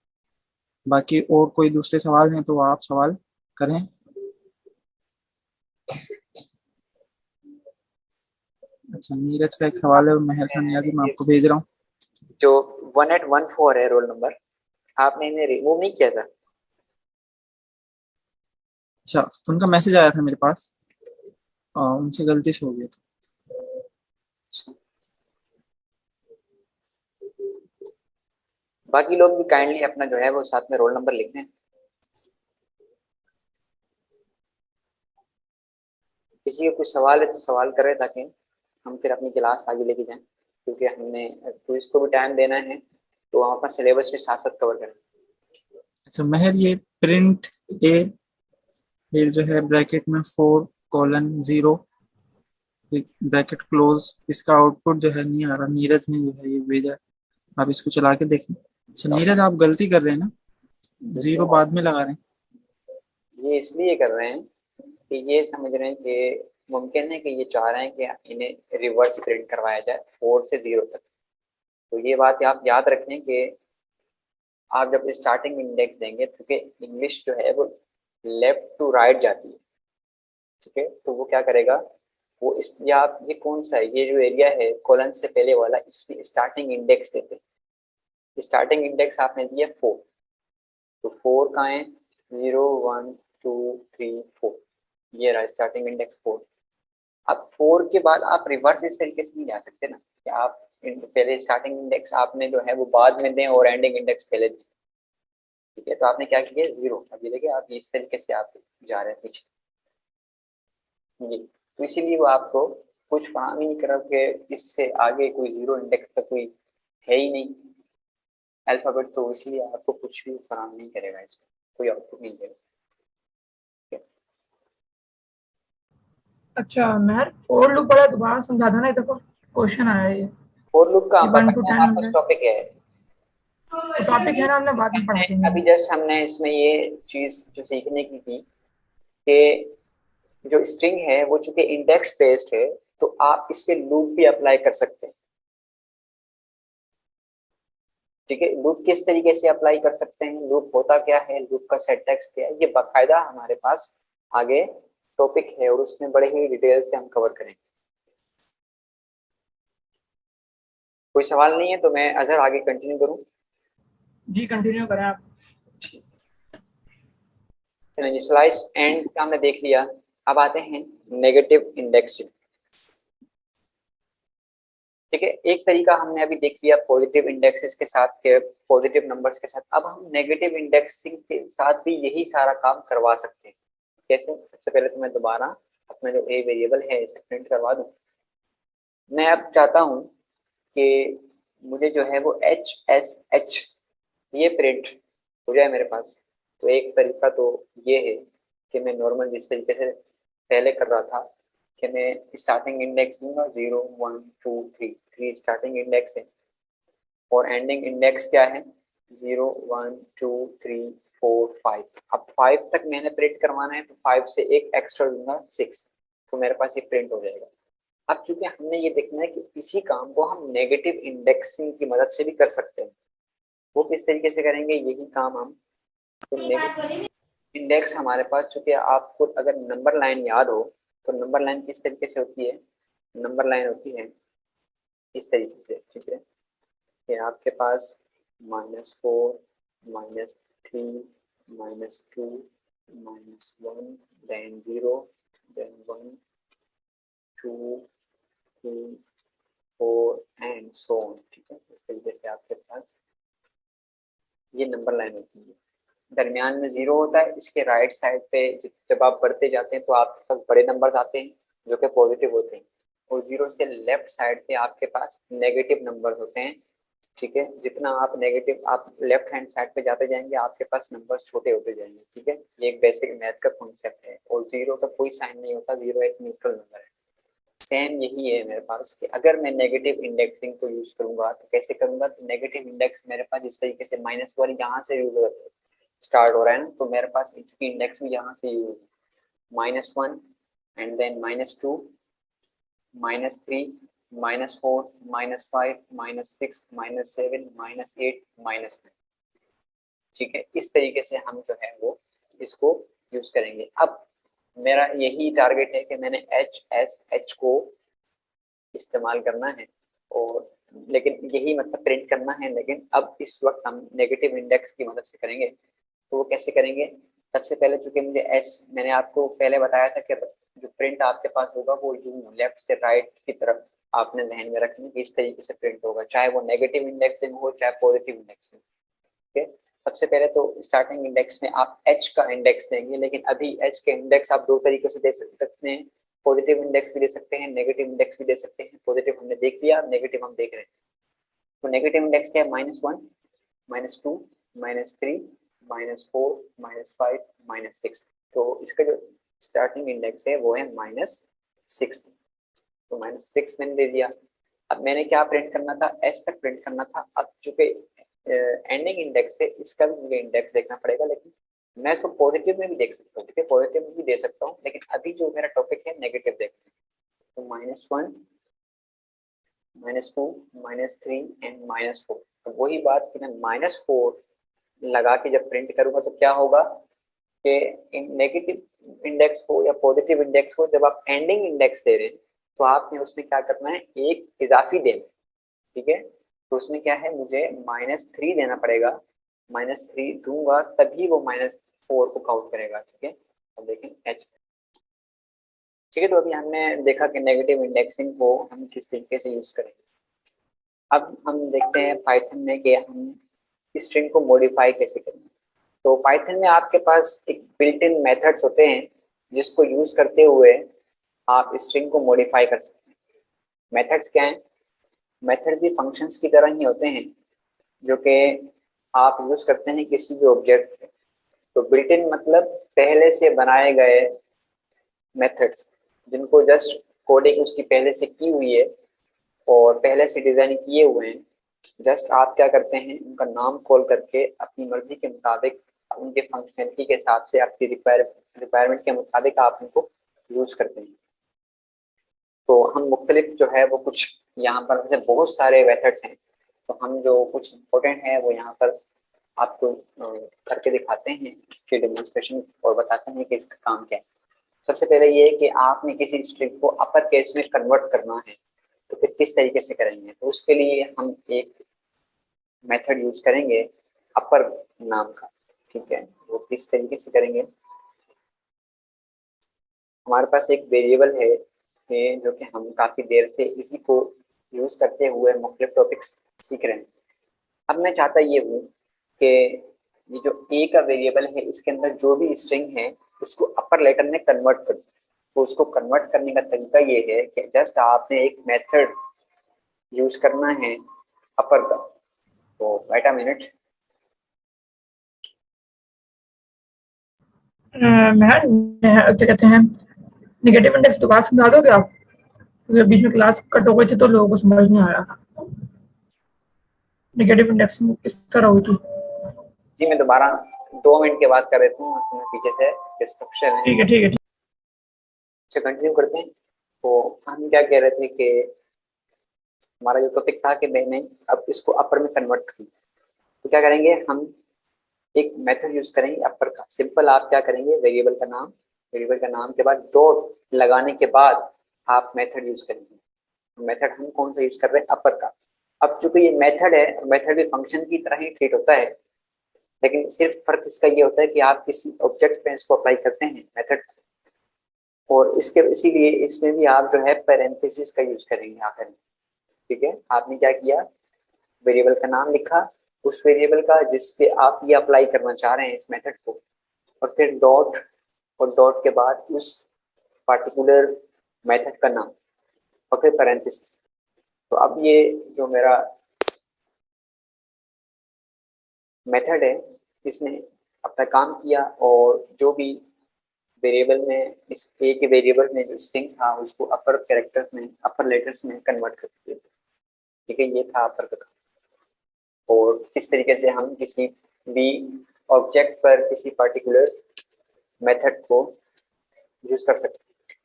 बाकी और कोई दूसरे सवाल हैं तो आप सवाल करें। अच्छा, नीरज का एक सवाल है, मेहर खान नियाजी मैं आपको भेज रहा हूँ। जो 1814 है रोल नंबर, आपने इन्हें रिमूव नहीं किया था? अच्छा, उनका मैसेज आया था मेरे पास, उनसे गलती से हो गया था। बाकी लोग भी काइंडली अपना जो है वो साथ में रोल नंबर लिख दें। किसी का कुछ सवाल है तो सवाल करें, ताकि हम फिर अपनी क्लास आगे लेके जाएं। क्योंकि हमने क्विज को भी टाइम देना है, तो हम अपना सिलेबस के साथ साथ कवर करें। अच्छा महर, ये प्रिंट ए, फिर जो है ब्रैकेट में 4:0 ब्रैकेट क्लोज, इसका आउटपुट जो है नहीं आ रहा। नीरज ने जो है ये भेजा, आप इसको चला के देखें। अच्छा नीरज, आप गलती कर रहे हैं ना, 0 बाद में लगा रहे हैं। ये इसलिए कर रहे हैं कि ये समझ रहे हैं कि मुमकिन है कि ये चाह रहे हैं कि इन्हें रिवर्स प्रिंट करवाया जाए 4 से 0 तक। तो ये बात आप याद रखें कि आप जब स्टार्टिंग इंडेक्स देंगे तो कि इंग्लिश जो है वो लेफ्ट टू राइट जाती है, ठीक है। तो वो क्या करेगा, वो इस, या आप ये कौन सा है, ये जो एरिया है कॉलन से पहले वाला, इसमें स्टार्टिंग इंडेक्स देते हैं। स्टार्टिंग इंडेक्स आपने दिया 4, तो 4 कहाँ है, 0 1 2 3 4, ये रहा स्टार्टिंग इंडेक्स 4। अब 4 के बाद आप रिवर्स इस तरीके से नहीं जा सकते ना कि आप पहले स्टार्टिंग इंडेक्स आपने जो है वो बाद में दें और एंडिंग इंडेक्स पहले दें, ठीक है। तो आपने क्या किया, 0। अब ये देखिए आप इस तरीके से आप जा रहे हैं पीछे जी। तो इसीलिए वो आपको कुछ फराहम ही नहीं कर रहा कि इससे आगे कोई 0 इंडेक्स का कोई है ही नहीं अल्फाबेट, तो इसलिए आपको कुछ भी फराहम नहीं करेगा, इसमें कोई आउटपुट नहीं देगा। अच्छा महर, फोर लूप वाला दोबारा समझा देना, ये देखो क्वेश्चन आया है ये। फॉर लूप का 1 to 10 हमारे पास हमने टॉपिक है, तो टॉपिक है ना, हमने बाद में पढ़ा देंगे। अभी जस्ट हमने इसमें ये चीज जो सीखने की थी कि जो स्ट्रिंग है वो चूंकि इंडेक्स बेस्ड है, तो आप इसके लूप भी अप्लाई कर सकते हैं, ठीक है। लूप किस तरीके से अप्लाई कर सकते हैं, लूप होता क्या है, लूप का सिंटैक्स क्या है, ये बाकायदा हमारे पास आगे टॉपिक है और उसमें बड़े ही डिटेल से हम कवर करेंगे। कोई सवाल नहीं है तो मैं अजहर आगे कंटिन्यू करूं? जी कंटिन्यू करें आप। चलिए स्लाइस एंड का हमने देख लिया, अब आते हैं नेगेटिव इंडेक्सिंग, ठीक है। एक तरीका हमने अभी देख लिया पॉजिटिव इंडेक्सेस के साथ के, पॉजिटिव नंबर्स के साथ। अब हम नेगेटिव इंडेक्सिंग के साथ भी यही सारा काम करवा सकते हैं। कैसे? सबसे पहले तो मैं दोबारा अपना जो ए वेरिएबल है इसे प्रिंट करवा दूं। मैं अब चाहता हूं कि मुझे जो है वो HSH ये प्रिंट हो जाए मेरे पास। तो एक तरीका तो ये है कि मैं नॉर्मल जिस तरीके से पहले कर रहा था कि मैं स्टार्टिंग इंडेक्स दूंगा 0 1 2 3, 3 स्टार्टिंग इंडेक्स है और एंडिंग इंडेक्स क्या है, 0 1 2 3 4 5। अब 5 तक मैंने प्रिंट करवाना है तो 5 से एक एक्स्ट्रा दूंगा 6, तो मेरे पास ये प्रिंट हो जाएगा। अब चूंकि हमने ये देखना है कि इसी काम को हम नेगेटिव इंडेक्सिंग की मदद से भी कर सकते हैं। वो किस तरीके से करेंगे, यही काम हम, तो नेगेटिव इंडेक्स हमारे पास, चूंकि आपको अगर नंबर लाइन याद हो तो नंबर लाइन किस तरीके से होती है, नंबर लाइन होती है इस तरीके से, ठीक है। कि आपके पास -4 -3 -2 -1 then 0 then 1 2 3 4 and so on, ठीक है। इस तरीके से आपके पास ये नंबर लाइन होती है। दरमियान में 0 होता है, इसके राइट साइड पे जब आप बढ़ते जाते हैं तो आपके पास बड़े नंबर्स आते हैं जो कि पॉजिटिव होते हैं, और 0 से लेफ्ट साइड पे आपके पास नेगेटिव नंबर्स होते हैं, ठीक है। जितना आप नेगेटिव, आप लेफ्ट हैंड साइड पे जाते जाएंगे आपके पास नंबर्स छोटे होते जाएंगे, ठीक है। ये एक बेसिक मैथ का कॉन्सेप्ट है। और 0 का कोई साइन नहीं होता, 0 एक न्यूट्रल नंबर है। सेम यही है मेरे पास कि अगर मैं नेगेटिव इंडेक्सिंग को यूज करूंगा तो कैसे करूंगा, तो नेगेटिव इंडेक्स मेरे पास इस तरीके से -1 यहाँ से यूज स्टार्ट हो रहा है ना, तो मेरे पास इसकी इंडेक्स भी यहाँ से यूज -1 एंड देन -2 -3 -4 -5 -6 -7 -8 -9, ठीक है। इस तरीके से हम जो है वो इसको यूज करेंगे। अब मेरा यही टारगेट है कि मैंने HSH को इस्तेमाल करना है, और लेकिन यही मतलब प्रिंट करना है, लेकिन अब इस वक्त हम नेगेटिव इंडेक्स की मदद से करेंगे। तो वो कैसे करेंगे, सबसे पहले चूंकि मुझे मैंने आपको पहले बताया था कि जो प्रिंट आपके पास होगा वो यूं लेफ्ट से राइट की तरफ आपने ध्यान में रखना कि इस तरीके से प्रिंट होगा, चाहे वो नेगेटिव इंडेक्सिंग हो चाहे पॉजिटिव इंडेक्सिंग, ठीक है। सबसे पहले तो स्टार्टिंग इंडेक्स में आप H का इंडेक्स देंगे, लेकिन अभी H के इंडेक्स आप दो तरीके से दे सकते हैं। पॉजिटिव इंडेक्स भी दे सकते हैं, नेगेटिव इंडेक्स भी दे सकते हैं। पॉजिटिव हमने देख लिया, नेगेटिव हम देख रहे हैं। तो नेगेटिव इंडेक्स क्या है? -1, -2, -3, -4, -5, -6। तो इसका जो स्टार्टिंग इंडेक्स है वो है -6। तो -6 मैंने दे दिया। अब मैंने क्या प्रिंट करना था? एच तक प्रिंट करना था। अब चूंकि एंडिंग इंडेक्स है, इसका भी मुझे इंडेक्स देखना पड़ेगा, लेकिन मैं इसको पॉजिटिव में भी देख सकता हूँ, ठीक है, पॉजिटिव में भी दे सकता हूँ, लेकिन अभी जो मेरा टॉपिक है नेगेटिव देखते हैं। तो -1, -2, -3 एंड -4। तो वही बात कि मैं -4 लगा के जब प्रिंट करूंगा तो क्या होगा कि नेगेटिव इंडेक्स को या पॉजिटिव इंडेक्स को जब आप एंडिंग इंडेक्स दे रहे हैं तो आपने उसमें क्या करना है? एक इजाफी देना, ठीक है। तो उसमें क्या है? मुझे -3 देना पड़ेगा। -3 दूंगा तभी वो -4 को काउंट करेगा, ठीक है। अब देखें एच, ठीक है। तो अभी हमने देखा कि नेगेटिव इंडेक्सिंग को हम किस तरीके से यूज करेंगे। अब हम देखते हैं पाइथन में कि हम स्ट्रिंग को मॉडिफाई कैसे करेंगे। तो पाइथन में आपके पास एक बिल्ट इन मेथड्स होते हैं जिसको यूज करते हुए आप स्ट्रिंग को मॉडिफाई कर सकते हैं। मेथड्स क्या हैं? मेथड भी फंक्शंस की तरह ही होते हैं जो कि आप यूज करते हैं किसी भी ऑब्जेक्ट पे। तो बिल्ट इन मतलब पहले से बनाए गए मेथड्स जिनको जस्ट कोडिंग उसकी पहले से की हुई है और पहले से डिजाइन किए हुए हैं। जस्ट आप क्या करते हैं? उनका नाम कॉल करके अपनी मर्जी के मुताबिक उनके फंक्शनलिटी के हिसाब से आपकी रिक्वायरमेंट के मुताबिक आप उनको यूज करते हैं। तो हम मुख्तलिफ जो है वो कुछ यहाँ पर वैसे बहुत सारे मेथड्स हैं, तो हम जो कुछ इम्पोर्टेंट है वो यहाँ पर आपको करके दिखाते हैं इसके डेमोन्स्ट्रेशन और बताते हैं कि इसका काम क्या है। सबसे पहले ये है कि आपने किसी स्ट्रिंग को अपर केस में कन्वर्ट करना है, तो फिर किस तरीके से करेंगे? तो उसके लिए हम एक मेथड यूज करेंगे अपर नाम का, ठीक है। वो किस तरीके से करेंगे? हमारे पास एक वेरिएबल है जो कि हम काफ़ी देर से इसी को यूज़ करते हुए मुख्तलिफ टॉपिक्स सीख रहे हैं। अब मैं चाहता ये हूँ कि ये जो ए का वेरिएबल है इसके अंदर जो भी स्ट्रिंग है उसको अपर लेटर में कन्वर्ट कर दो। तो उसको कन्वर्ट करने का तरीका ये है कि जस्ट आपने एक मेथड यूज करना है अपर का। तो वेट अ मिनट, मैं क्या कहते हैं, नेगेटिव इंडेक्स दोबारा समझा दोगे आप? क्योंकि बीच में क्लास कट हो गई थी तो लोगों को समझ नहीं आया। नेगेटिव इंडेक्स किस तरह हुई थी? जी मैं दोबारा 2 मिनट के बाद कर देता हूँ, उसमें पीछे से डिस्क्रिप्शन है। ठीक है ठीक है। अच्छा कंटिन्यू करते हैं। तो हम क्या कह रहे थे कि हमारा जो टॉपिक था कि मैंने अब इसको अपर में कन्वर्ट कर, तो क्या करेंगे? हम एक मेथड यूज करेंगे अपर का। सिंपल, आप क्या करेंगे? वेरिएबल का नाम, वेरिएबल का नाम के बाद डॉट लगाने के बाद आप मेथड यूज करेंगे। मेथड हम कौन सा यूज कर रहे हैं? अपर का। अब चूंकि ये मेथड है, मेथड भी फंक्शन की तरह ही ट्रीट होता है, लेकिन सिर्फ फर्क इसका ये होता है कि आप किसी ऑब्जेक्ट पे इसको अप्लाई करते हैं मेथड, और इसके इसीलिए इसमें भी आप जो है पैरेंथेसिस का यूज करेंगे आखिर में, ठीक है। आपने क्या किया? वेरिएबल का नाम लिखा, उस वेरिएबल का जिस पे आप ये अप्लाई करना चाह रहे हैं इस मेथड को, और फिर डॉट, और डॉट के बाद उस पार्टिकुलर मेथड का नाम, और फिर पैरेंथेसिस। तो अब ये जो मेरा मेथड है इसने अपना काम किया, और जो भी वेरिएबल में, इस ए के वेरिएबल में जो स्ट्रिंग था उसको अपर कैरेक्टर्स में, अपर लेटर्स में कन्वर्ट कर दिया, ठीक है। ये था अपर का काम। और किस तरीके से हम किसी भी ऑब्जेक्ट पर किसी पर्टिकुलर मेथड को यूज कर सकते हैं।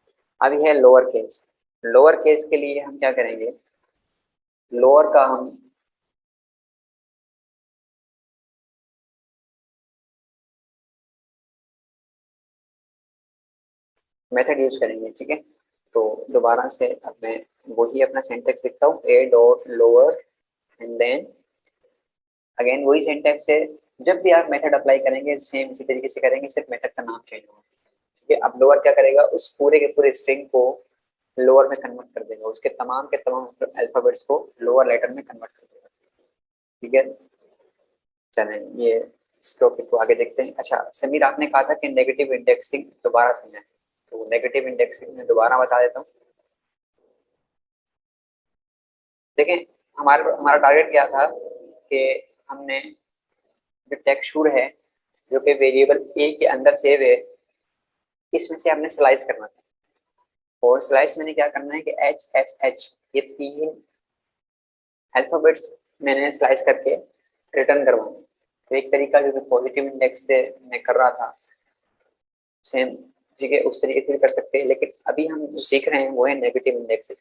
अब है लोअर केस। लोअर केस के लिए हम क्या करेंगे? लोअर का हम मेथड यूज करेंगे, ठीक है। तो दोबारा से अब मैं वही अपना सिंटैक्स लिखता हूँ, a dot lower and then again वही सिंटैक्स है। जब भी आप मेथड अप्लाई करेंगे सेम इसी तरीके से करेंगे, सिर्फ मेथड का नाम चेंज होगा, ठीक है। अब लोअर क्या करेगा? उस पूरे के पूरे स्ट्रिंग को लोअर में कन्वर्ट कर देगा, उसके तमाम के तमाम अल्फाबेट्स को लोअर लेटर में कन्वर्ट कर देगा, ठीक है। चलें ये इस टॉपिक को आगे देखते हैं। अच्छा समीर, आपने कहा था कि नेगेटिव इंडेक्सिंग दोबारा समझाएं, तो तो नेगेटिव इंडेक्सिंग में दोबारा बता देता हूँ। देखें, हमारा टारगेट क्या था कि हमने जो टेक्सचर है जो कि वेरिएबल ए के अंदर सेव है, इसमें से हमने स्लाइस करना था। और स्लाइस मैंने क्या करना है कि एच एस एच ये 3 अल्फाबेट्स मैंने स्लाइस करके रिटर्न करवाना। तो एक तरीका जो पॉजिटिव इंडेक्स से मैं कर रहा था सेम, ठीक है, उस तरीके से कर सकते हैं, लेकिन अभी हम जो सीख रहे हैं वो है नेगेटिव इंडेक्सिंग।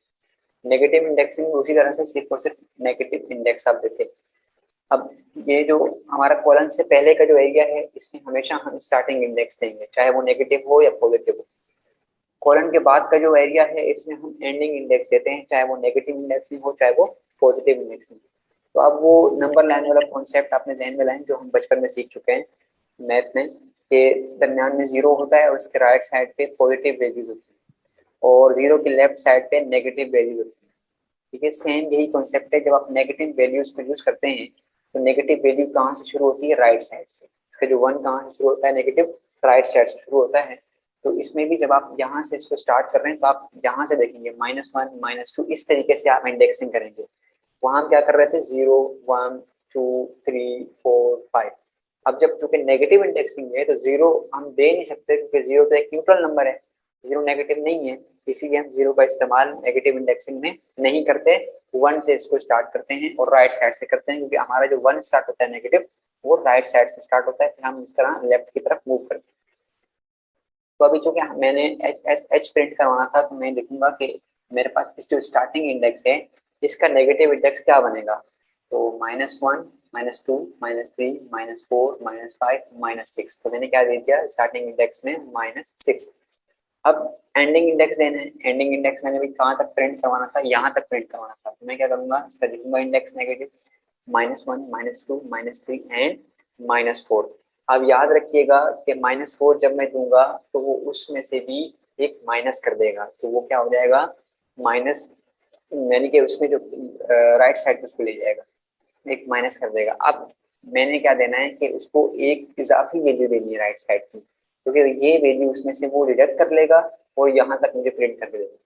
नेगेटिव इंडेक्सिंग उसी तरह से सिर्फ और सिर्फ नेगेटिव इंडेक्स आप देते हैं। अब ये जो हमारा कॉलन से पहले का जो एरिया है, इसमें हमेशा हम स्टार्टिंग इंडेक्स देंगे, चाहे वो नेगेटिव हो या पॉजिटिव हो। कॉलन के बाद का जो एरिया है, इसमें हम एंडिंग इंडेक्स देते हैं, चाहे वो नेगेटिव इंडेक्सिंग हो चाहे वो पॉजिटिव इंडेक्सिंग। तो अब वो नंबर लाइन वाला कॉन्सेप्ट आपने ध्यान में लाएं जो हम बचपन में सीख चुके हैं मैथ में, के दरमियान में 0 होता है और उसके राइट साइड पे पॉजिटिव वैल्यूज होती है और 0 के लेफ्ट साइड पे नेगेटिव वैल्यूज होती है। ठीक है, सेम यही कॉन्सेप्ट है। जब आप नेगेटिव वैल्यूज को यूज करते हैं तो नेगेटिव वैल्यू कहाँ से शुरू होती है? राइट साइड से। इसका जो 1 कहाँ से शुरू होता है? नेगेटिव राइट साइड से शुरू होता है। तो इसमें भी जब आप यहाँ से इसको स्टार्ट कर रहे हैं तो आप यहाँ से देखेंगे -1 -2 इस तरीके से आप इंडेक्सिंग करेंगे। वहां हम क्या कर रहे थे? 0 1 2 3 4 5। अब जब चूंकि नेगेटिव इंडेक्सिंग है तो 0 हम दे नहीं सकते क्योंकि 0 तो एक न्यूट्रल नंबर है, 0 नेगेटिव नहीं है, इसीलिए हम 0 का इस्तेमाल नेगेटिव इंडेक्सिंग में नहीं करते। 1 से इसको स्टार्ट करते हैं और राइट साइड से करते हैं क्योंकि हमारा जो 1 स्टार्ट होता है नेगेटिव वो राइट साइड से स्टार्ट होता है, फिर हम इस तरह लेफ्ट की तरफ मूव करते हैं। तो अभी चूंकि मैंने एच एस एच प्रिंट करवाना था तो मैं लिखूंगा कि मेरे पास इस जो स्टार्टिंग इंडेक्स है इसका नेगेटिव इंडेक्स क्या बनेगा? तो -1 -2 -3 -4 -5 -6। तो मैंने क्या दे दिया स्टार्टिंग इंडेक्स में? -6। अब एंडिंग इंडेक्स देना है। एंडिंग इंडेक्स मैंने भी कहाँ तक प्रिंट करवाना था? यहाँ तक प्रिंट करवाना था। तो मैं क्या करूंगा, इसका लिखूंगा इंडेक्स नेगेटिव -1 -2 -3 एंड -4। अब याद रखिएगा कि -4 जब मैं दूंगा तो वो उसमें से भी एक माइनस कर देगा, तो वो क्या हो जाएगा? माइनस यानी कि उसमें जो राइट साइड पे उसको ले जाएगा, एक माइनस कर देगा। अब मैंने क्या देना है कि उसको एक इजाफी वैल्यू देनी है राइट साइड की, क्योंकि ये वैल्यू उसमें से वो रिजेक्ट कर लेगा और यहाँ तक मुझे प्रिंट कर देगा।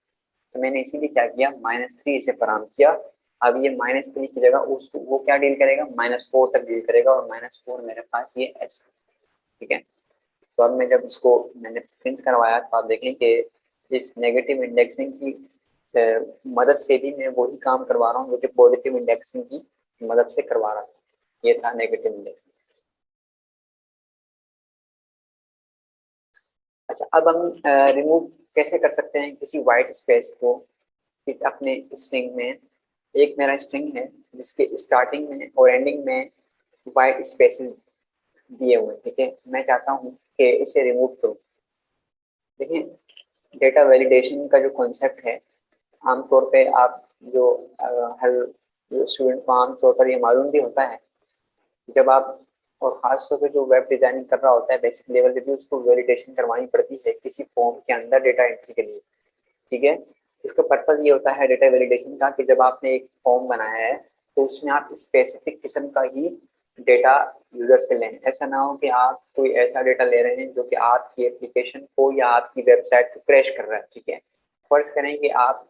तो मैंने इसीलिए क्या किया, -3 इसे फराम किया। अब ये -3 की जगह उसको वो क्या डील करेगा? -4 तक डील करेगा और -4 मेरे पास ये एच। ठीक है, तो अब मैं जब इसको मैंने प्रिंट करवाया तो आप देखें कि इस नेगेटिव इंडेक्सिंग की मदद से भी मैं वही काम करवा रहा हूँ जो कि पॉजिटिव इंडेक्सिंग की मदद से करवा रहा था। ये था नेगेटिव इंडेक्सिंग। अच्छा, अब हम रिमूव कैसे कर सकते हैं किसी वाइट स्पेस को अपने स्ट्रिंग में। एक मेरा स्ट्रिंग है जिसके स्टार्टिंग में और एंडिंग में वाइट स्पेसेस दिए हुए, ठीक है। मैं चाहता हूँ कि इसे रिमूव करूँ। देखिए, डेटा वैलिडेशन का जो कॉन्सेप्ट है, आमतौर पे आप जो हर स्टूडेंट को आमतौर पर ये मालूम भी होता है, जब आप और खासतौर पे जो वेब डिजाइनिंग कर रहा होता है बेसिक लेवल पे भी उसको वैलिडेशन करवानी पड़ती है किसी फॉर्म के अंदर डेटा एंट्री के लिए। ठीक है, इसका पर्पज ये होता है डेटा वैलिडेशन का कि जब आपने एक फॉर्म बनाया है तो उसमें आप स्पेसिफिक किस्म का ही डेटा यूजर से लें। ऐसा ना हो कि आप कोई ऐसा डेटा ले रहे हैं जो कि आपकी एप्लीकेशन को या आपकी वेबसाइट को क्रैश कर रहा है। ठीक है, फर्ज करें कि आप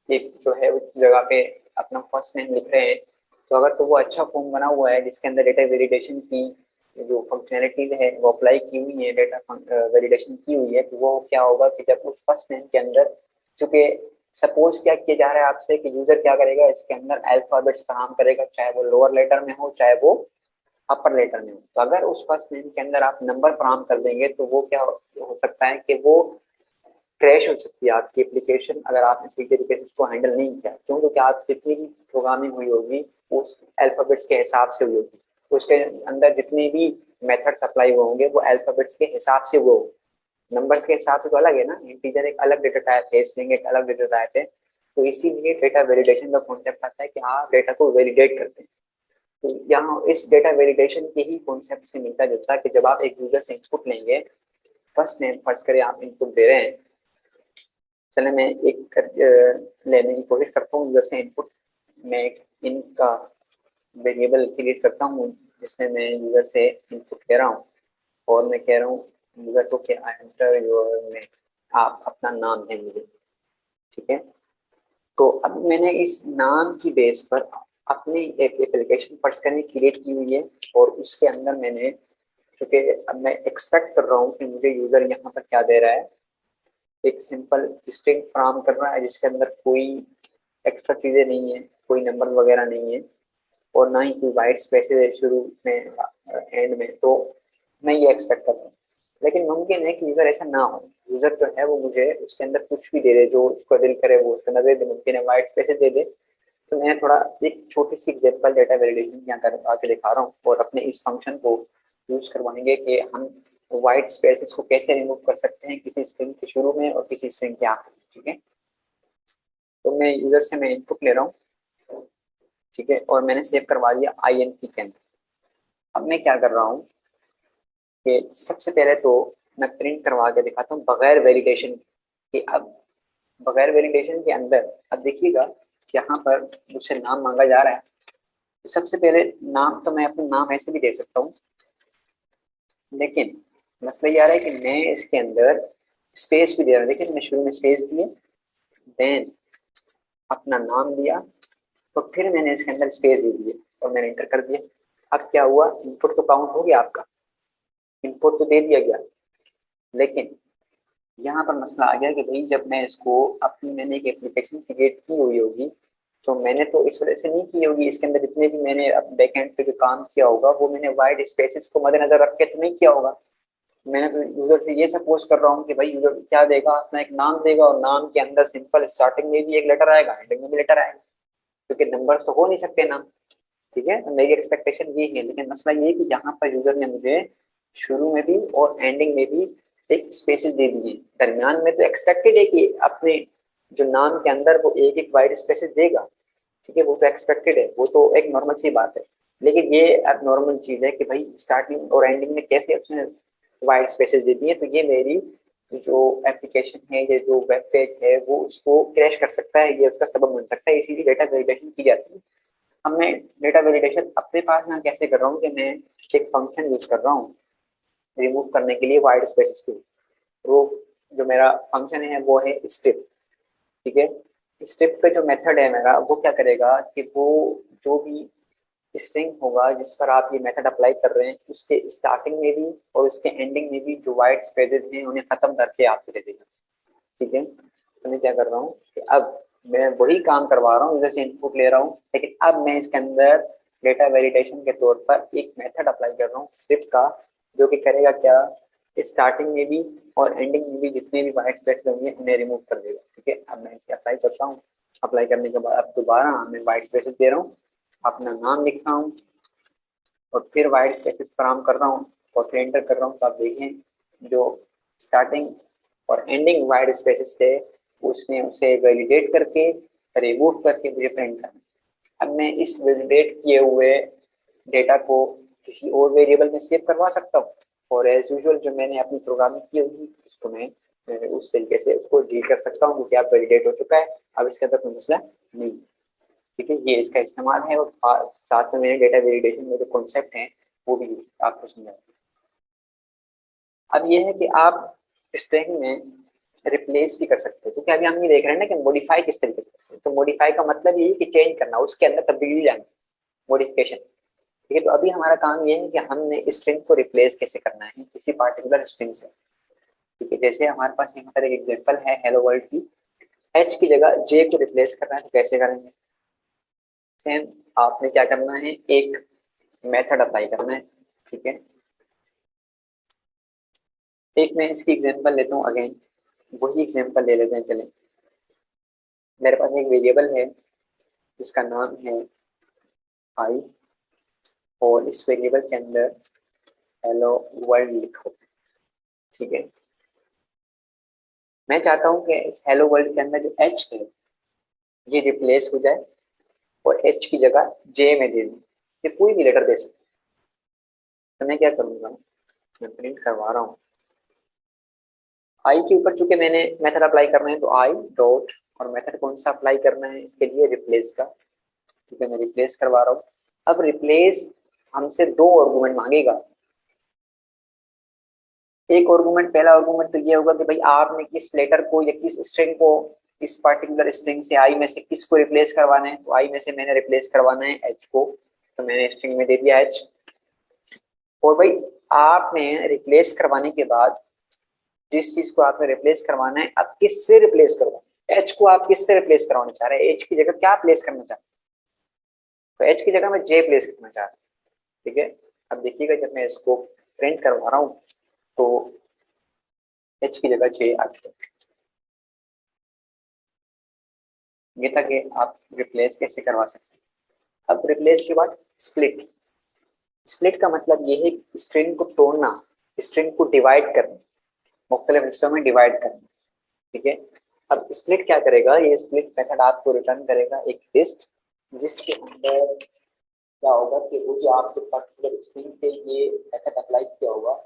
एक जो है उस जगह पे अपना फर्स्ट नेम लिख रहे हैं, तो अगर तो वो अच्छा फॉर्म बना हुआ है जिसके अंदर डेटा वेलिडेशन की जो फंक्शनैलिटीज है वो अप्लाई की हुई है, डेटा वेलिडेशन की हुई है, तो वो क्या होगा कि जब उस फर्स्ट नेम के अंदर, चूंकि सपोज क्या किया जा रहा है आपसे कि यूजर क्या करेगा, इसके अंदर अल्फाबेट्स फराहम करेगा, चाहे वो लोअर लेटर में हो चाहे वो अपर लेटर में हो। तो अगर उस फर्स्ट नेम के अंदर आप नंबर फराहम कर देंगे तो वो क्या हो सकता है कि वो क्रैश हो सकती है आपकी एप्लीकेशन, अगर आपने सही तरीके से उसको हैंडल नहीं किया। क्यों? क्योंकि आप जितनी भी प्रोग्रामिंग हुई होगी उस अल्फाबेट्स के हिसाब से हुई होगी, उसके अंदर जितने भी मेथड्स अप्लाई हुए होंगे वो अल्फाबेट्स के हिसाब से वो नंबर्स के हिसाब से तो अलग है ना, इंटीजर एक अलग डेटा टाइप है, स्ट्रिंग एक अलग डेटा टाइप है। तो इसीलिए डेटा वैलिडेशन का कॉन्सेप्ट आता है कि आप डेटा को वैलिडेट करते हैं। तो यहाँ इस डेटा वैलिडेशन के ही कॉन्सेप्ट से मिलता जुलता है कि जब आप एक यूजर से इनपुट लेंगे, फर्स्ट नेम फर्स्ट करें आप इनपुट दे रहे हैं, चले मैं एक लेने की कोशिश करता हूँ यूजर से इनपुट। मैं एक इनका वेरिएबल क्रिएट करता हूँ जिसमें मैं यूजर से इनपुट ले रहा हूँ और मैं कह रहा हूँ यूजर को कि एंटर योर नेम। आप अपना नाम है मुझे, ठीक है। तो अब मैंने इस नाम की बेस पर अपनी एक एप्लीकेशन पर्सनली क्रिएट की हुई है, और उसके अंदर मैंने, चूंकि अब मैं एक्सपेक्ट कर रहा हूँ कि मुझे यूजर यहाँ पर क्या दे रहा है, एक सिंपल स्ट्रिंग फ्राम कर रहा है जिसके अंदर कोई एक्स्ट्रा चीजें नहीं है, कोई नंबर वगैरह नहीं है, और ना ही कोई वाइट स्पेसेस है शुरू में एंड में। तो मैं ये एक्सपेक्ट कर रहा हूँ, लेकिन मुमकिन है कि यूजर ऐसा ना हो, यूजर जो है वो मुझे उसके अंदर कुछ भी दे दे, जो उसको दिल करे वो उसके अंदर दे दे, मुमकिन है वाइट स्पेसेस दे दे। तो मैं थोड़ा एक छोटी सी एग्जांपल डेटा वैलिडेशन यहाँ कर आके दिखा रहा हूँ, और अपने इस फंक्शन को यूज करवाएंगे कि हम वाइट स्पेसेस को कैसे रिमूव कर सकते हैं किसी स्ट्रिंग के शुरू में और किसी स्ट्रिंग के आखिर में, ठीक है। तो मैं यूजर से मैं इनपुट ले रहा हूँ, ठीक है, और मैंने सेव करवा दिया INP के अंदर। अब मैं क्या कर रहा हूँ कि सबसे पहले तो मैं प्रिंट करवा के दिखाता हूँ बगैर वैलिडेशन के। अब बगैर वैलिडेशन के अंदर अब देखिएगा यहाँ पर मुझसे नाम मांगा जा रहा है। तो सबसे पहले नाम तो मैं अपना नाम ऐसे भी दे सकता हूँ, लेकिन मसला ये आ रहा है कि मैं इसके अंदर स्पेस भी दे रहा हूँ। देखिए मैं शुरू में स्पेस दिए, देन अपना नाम दिया, तो फिर मैंने इसके अंदर स्पेस दे दिए और मैंने एंटर कर दिया। अब क्या हुआ, इनपुट तो काउंट हो गया, आपका इनपुट तो दे दिया गया, लेकिन यहाँ पर मसला आ गया कि भाई जब मैं इसको अपनी, मैंने एक एप्लीकेशन क्रिएट की हुई होगी, तो मैंने तो इस वजह से नहीं की होगी, इसके अंदर जितने भी मैंने बैक एंड पे जो काम किया होगा वो मैंने वाइड स्पेसेस को मद्देनजर रख के तो नहीं किया होगा। मैंने तो यूजर से ये सपोज कर रहा हूँ कि भाई यूजर क्या देगा, अपना एक नाम देगा, और नाम के अंदर सिंपल स्टार्टिंग में भी एक लेटर आएगा, एंडिंग में भी लेटर आएगा, क्योंकि नंबर्स तो हो नहीं सकते नाम, ठीक है। तो मेरी एक्सपेक्टेशन ये है, लेकिन मसला ये कि यहाँ पर यूजर ने मुझे शुरू में भी और एंडिंग में भी एक स्पेसेस दे दिए। दरमियान में तो एक्सपेक्टेड है कि अपने जो नाम के अंदर वो एक एक वाइड स्पेसेस देगा, ठीक है, वो तो एक्सपेक्टेड है, वो तो एक नॉर्मल सी बात है। लेकिन ये अब नॉर्मल चीज है कि भाई स्टार्टिंग और एंडिंग में कैसे उसने वाइड स्पेसेस दे दिए, तो ये मेरी जो एप्लीकेशन है, ये जो वेब पेज है, वो उसको क्रैश कर सकता है, ये उसका सबब बन सकता है, इसीलिए डेटा वेरिफिकेशन की जाती है। अब मैं डेटा वेलिडेशन अपने पास ना कैसे कर रहा हूँ कि मैं एक फंक्शन यूज कर रहा हूँ रिमूव करने के लिए वाइड स्पेसेस को। वो जो मेरा फंक्शन है वो है स्ट्रिप, ठीक है। स्ट्रिप का जो मेथड है मेरा, वो क्या करेगा कि वो जो भी स्ट्रिंग होगा जिस पर आप ये मेथड अप्लाई कर रहे हैं, उसके स्टार्टिंग में भी और उसके एंडिंग में भी जो वाइड स्पेसेस हैं उन्हें खत्म करके आपको दे देगा, ठीक है। तो मैं क्या कर रहा हूँ कि अब मैं वही काम करवा रहा हूँ, इधर से इनपुट ले रहा हूँ, लेकिन अब मैं इसके अंदर डेटा वेलिडेशन के तौर पर एक मेथड अप्लाई कर रहा हूँ स्क्रिप्ट का, जो कि करेगा क्या, स्टार्टिंग में भी और एंडिंग में भी जितने भी वाइट स्पेस होंगे उन्हें रिमूव कर देगा, ठीक है। अब मैं इसे अप्लाई करता हूँ। अप्लाई करने के बाद अब दोबारा मैं वाइट स्पेसेस दे रहा हूँ, अपना नाम लिख रहा हूँ, और फिर वाइट स्पेसेस फराम कर रहा हूँ, और फिर एंटर कर रहा हूँ। तो आप देखें जो स्टार्टिंग और एंडिंग वाइड स्पेसेस थे उसने उसे वैलिडेट करके रिमूव करके मुझे प्रिंट करना। अब मैं इस वैलिडेट किए हुए डेटा को किसी और वेरिएबल में सेव करवा सकता हूँ, और एज यूजुअल जो मैंने अपनी प्रोग्रामिंग की होगी उसको मैं उस तरीके से उसको डील कर सकता हूँ, क्योंकि आप वैलिडेट हो चुका है, अब इसके अंदर कोई मसला नहीं, ठीक है। ये इसका इस्तेमाल है, और साथ में मैंने डेटा वेलिडेशन में जो कॉन्सेप्ट है वो भी आपको समझाया। अब ये है कि आप स्ट्रिंग में रिप्लेस भी कर सकते हो, क्योंकि अभी हम ये देख रहे हैं ना कि मॉडिफाई किस तरीके से करते हैं। तो मॉडिफाई का मतलब ये है कि चेंज करना, उसके अंदर तब्दीली लानी, मॉडिफिकेशन, ठीक है। तो अभी हमारा काम ये है कि हमने स्ट्रिंग को रिप्लेस कैसे करना है किसी पार्टिकुलर स्ट्रिंग से, ठीक है। जैसे हमारे पास यहाँ पर एक एग्जांपल है हेलो वर्ल्ड की, एच की जगह जे को रिप्लेस करना है, तो कैसे करेंगे। सेम आपने क्या करना है, एक मेथड अप्लाई करना है, ठीक है। एक मैं इसकी एग्जांपल लेता हूँ, अगेन वही एग्जांपल ले लेते हैं। चलें, मेरे पास एक वेरिएबल है जिसका नाम है आई, और इस वेरिएबल के अंदर हेलो वर्ल्ड लिखो, ठीक है। मैं चाहता हूँ कि इस हेलो वर्ल्ड के अंदर जो एच है ये रिप्लेस हो जाए, और एच की जगह जे में दे दूँ, ये कोई भी लेटर दे सकते। तो मैं क्या करूँगा, मैं प्रिंट करवा रहा हूँ आई के ऊपर, चूंकि मैंने मेथड अप्लाई करना है तो आई डॉट, और मेथड कौन सा अप्लाई करना है इसके लिए, रिप्लेस का, ठीक है। मैं रिप्लेस करवा रहा हूँ। अब रिप्लेस हमसे दो आर्गुमेंट मांगेगा, एक आर्गुमेंट, पहला आर्गुमेंट तो ये होगा कि भाई आपने किस लेटर को या किस स्ट्रिंग को, इस पर्टिकुलर स्ट्रिंग से आई में से किसको रिप्लेस करवाना है, तो आई में से मैंने रिप्लेस करवाना है एच को, तो मैंने स्ट्रिंग में दे दिया एच। और भाई आपने रिप्लेस करवाने के बाद जिस चीज को आपने रिप्लेस करवाना है, अब किससे रिप्लेस करवाना है, एच को आप किससे रिप्लेस करवाना चाह रहे हैं, एच की जगह क्या प्लेस करना चाह रहे हैं, तो एच की जगह मैं जे प्लेस करना चाह रहा हूँ। ठीक है, अब देखिएगा जब मैं इसको प्रिंट करवा रहा हूँ तो एच की जगह जे आ चुका है। ये था कि आप रिप्लेस कैसे करवा सकते हैं। अब रिप्लेस के बाद स्प्लिट। स्प्लिट का मतलब ये है स्ट्रिंग को तोड़ना, स्ट्रिंग को डिवाइड करना, मुख्तलिफ हिस्सों में डिवाइड करना। ठीक है, अब स्प्लिट क्या करेगा, ये स्प्लिट मेथड आपको रिटर्न करेगा एक लिस्ट, जिसके अंदर क्या होगा कि वो जो आपके पर्टिकुलर स्ट्रिंग पे ये मेथड अप्लाई किया होगा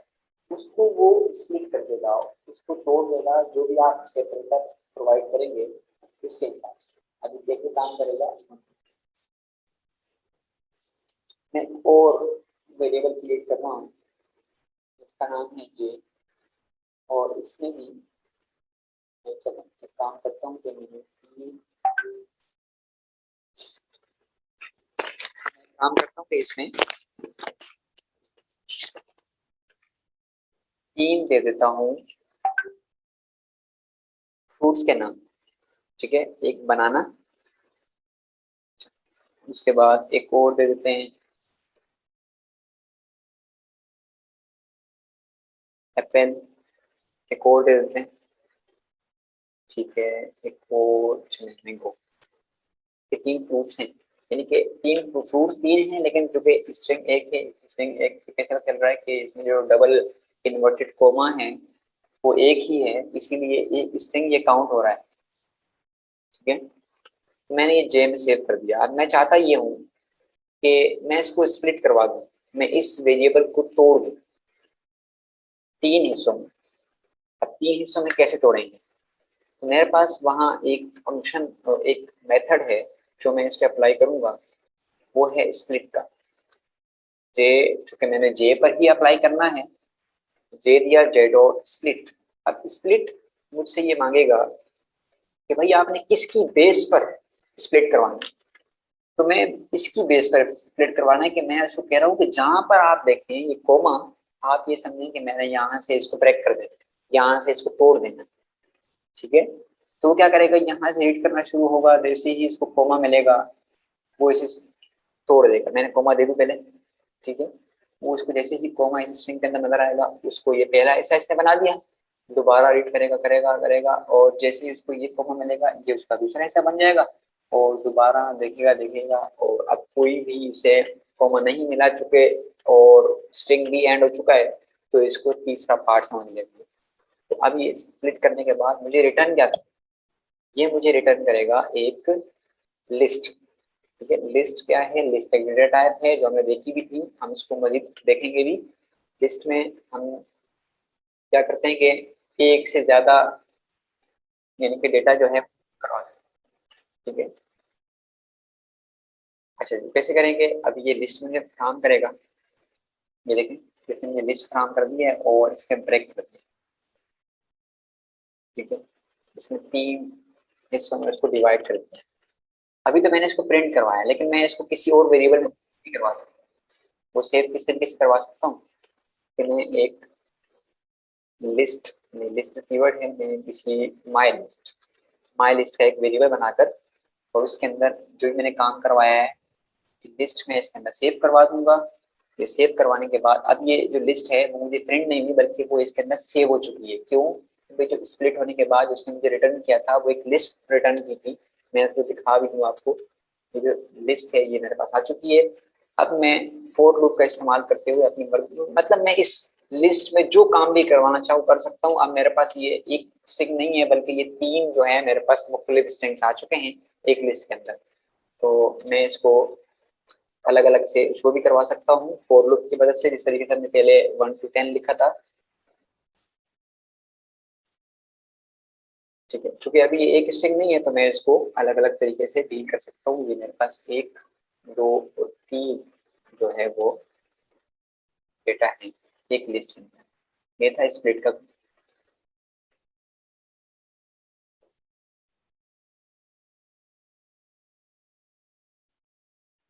उसको वो स्प्लिट कर देगा, उसको तोड़ देगा, जो भी आप सेपरेटर प्रोवाइड करेंगे उसके हिसाब से। अभी कैसे काम करेगा, मैं और वेरिएबल क्रिएट कर रहा हूँ, इसका नाम है जे, और इसमें भी मैं चलो एक काम करता हूँ कि मैंने काम करता हूँ कि इसमें 3 दे देता हूँ फ्रूट्स के नाम। ठीक है, एक बनाना, उसके बाद एक और दे देते हैं एप्पल, एक और दे देते हैं। ठीक है, एक और मैंगो। ये 3 फ्रूट्स हैं, यानी कि 3 फ्रूट 3 हैं, लेकिन चूंकि स्ट्रिंग एक है, स्ट्रिंग एक से कैसा चल रहा है कि इसमें जो डबल इन्वर्टेड कोमा है वो एक ही है, इसीलिए एक स्ट्रिंग ये काउंट हो रहा है। ठीक है, तो मैंने ये जे में सेव कर दिया। अब मैं चाहता ये हूँ कि मैं इसको स्प्लिट करवा दूँ, मैं इस वेरिएबल को तोड़ दूँ 3 हिस्सों में। अब 3 हिस्सों में कैसे तोड़ेंगे, तो मेरे पास वहाँ एक फंक्शन, एक मेथड है जो मैं इस पर अप्लाई करूंगा, वो है स्प्लिट का। जे, चूंकि मैंने जे पर ही अप्लाई करना है, जे दिया जे डॉट स्प्लिट। अब स्प्लिट मुझसे ये मांगेगा कि भाई आपने किसकी बेस पर स्प्लिट करवाना है, तो मैं इसकी बेस पर स्प्लिट करवाना है कि मैं उसको कह रहा हूँ कि जहां पर आप देखें ये कोमा, आप ये समझें कि मैंने यहाँ से इसको ब्रेक कर देना, यहाँ से इसको तोड़ देना। ठीक है, तो वो क्या करेगा, यहाँ से रीड करना शुरू होगा, जैसे ही इसको कोमा मिलेगा वो इसे तोड़ देगा। मैंने कोमा दे दूं पहले। ठीक है, वो उसको जैसे ही कोमा इस स्ट्रिंग के अंदर नजर आएगा उसको ये पहला ऐसा इसने बना दिया, दोबारा रीड करेगा करेगा करेगा, और जैसे ही उसको ये कोमा मिलेगा ये उसका दूसरा ऐसा बन जाएगा, और दोबारा देखेगा देखेगा, और अब कोई भी उसे कोमा नहीं मिला चुके और स्ट्रिंग भी एंड हो चुका है, तो इसको तीसरा पार्ट समझ लेंगे। तो अब ये स्प्लिट करने के बाद मुझे रिटर्न क्या, ये मुझे रिटर्न करेगा एक लिस्ट। ठीक है, लिस्ट क्या है, लिस्ट एक डेटा टाइप है जो हमने देखी भी थी, हम इसको मजीद देखेंगे भी। लिस्ट में हम क्या करते हैं कि एक से ज्यादा यानी कि डेटा जो है करवा सकते हैं। ठीक है, अच्छा जी कैसे करेंगे, अब ये लिस्ट में जब काम करेगा, ये देखें इसने लिस्ट काम कर दिया है और इसके ब्रेक कर दिया। ठीक है, इसने 3 हिस्सों में उसको डिवाइड कर दिया। अभी तो मैंने इसको प्रिंट करवाया, लेकिन मैं इसको किसी और वेरिएबल में भी करवा सकता हूँ। वो सेव किस तरीके से करवा सकता हूँ कि मैं एक लिस्ट में, लिस्ट कीवर्ड है, मैं किसी माई लिस्ट का एक वेरिएबल बनाकर और उसके अंदर जो भी मैंने काम करवाया है लिस्ट में इसके अंदर सेव करवा दूंगा। ये सेव करवाने के बाद अब ये जो लिस्ट है वो मुझे प्रिंट नहीं हुई, बल्कि वो इसके अंदर सेव हो चुकी है। क्यों, क्योंकि जो स्प्लिट होने के बाद उसने मुझे रिटर्न किया था वो एक लिस्ट रिटर्न की थी। मैं आपको दिखा भी दूँ आपको, ये जो लिस्ट है ये मेरे पास आ चुकी है। अब मैं फोर लूप का इस्तेमाल करते हुए अपनी मतलब मैं इस लिस्ट में जो काम भी करवाना चाहूँ कर सकता हूँ। अब मेरे पास ये एक स्ट्रिंग नहीं है बल्कि ये 3 जो है मेरे पास मुख्तलिफ स्ट्रिंग्स आ चुके हैं एक लिस्ट के अंदर। तो मैं इसको अलग अलग से शो भी करवा सकता हूँ फॉर लूप की मदद से, जिस तरीके से हमने पहले 1 to 10 लिखा था। ठीक है, चूंकि अभी ये एक स्ट्रिंग नहीं है तो मैं इसको अलग अलग तरीके से डील कर सकता हूँ। ये मेरे पास 1 2 और 3 जो है वो डेटा है एक लिस्ट में। ये था स्प्लिट का।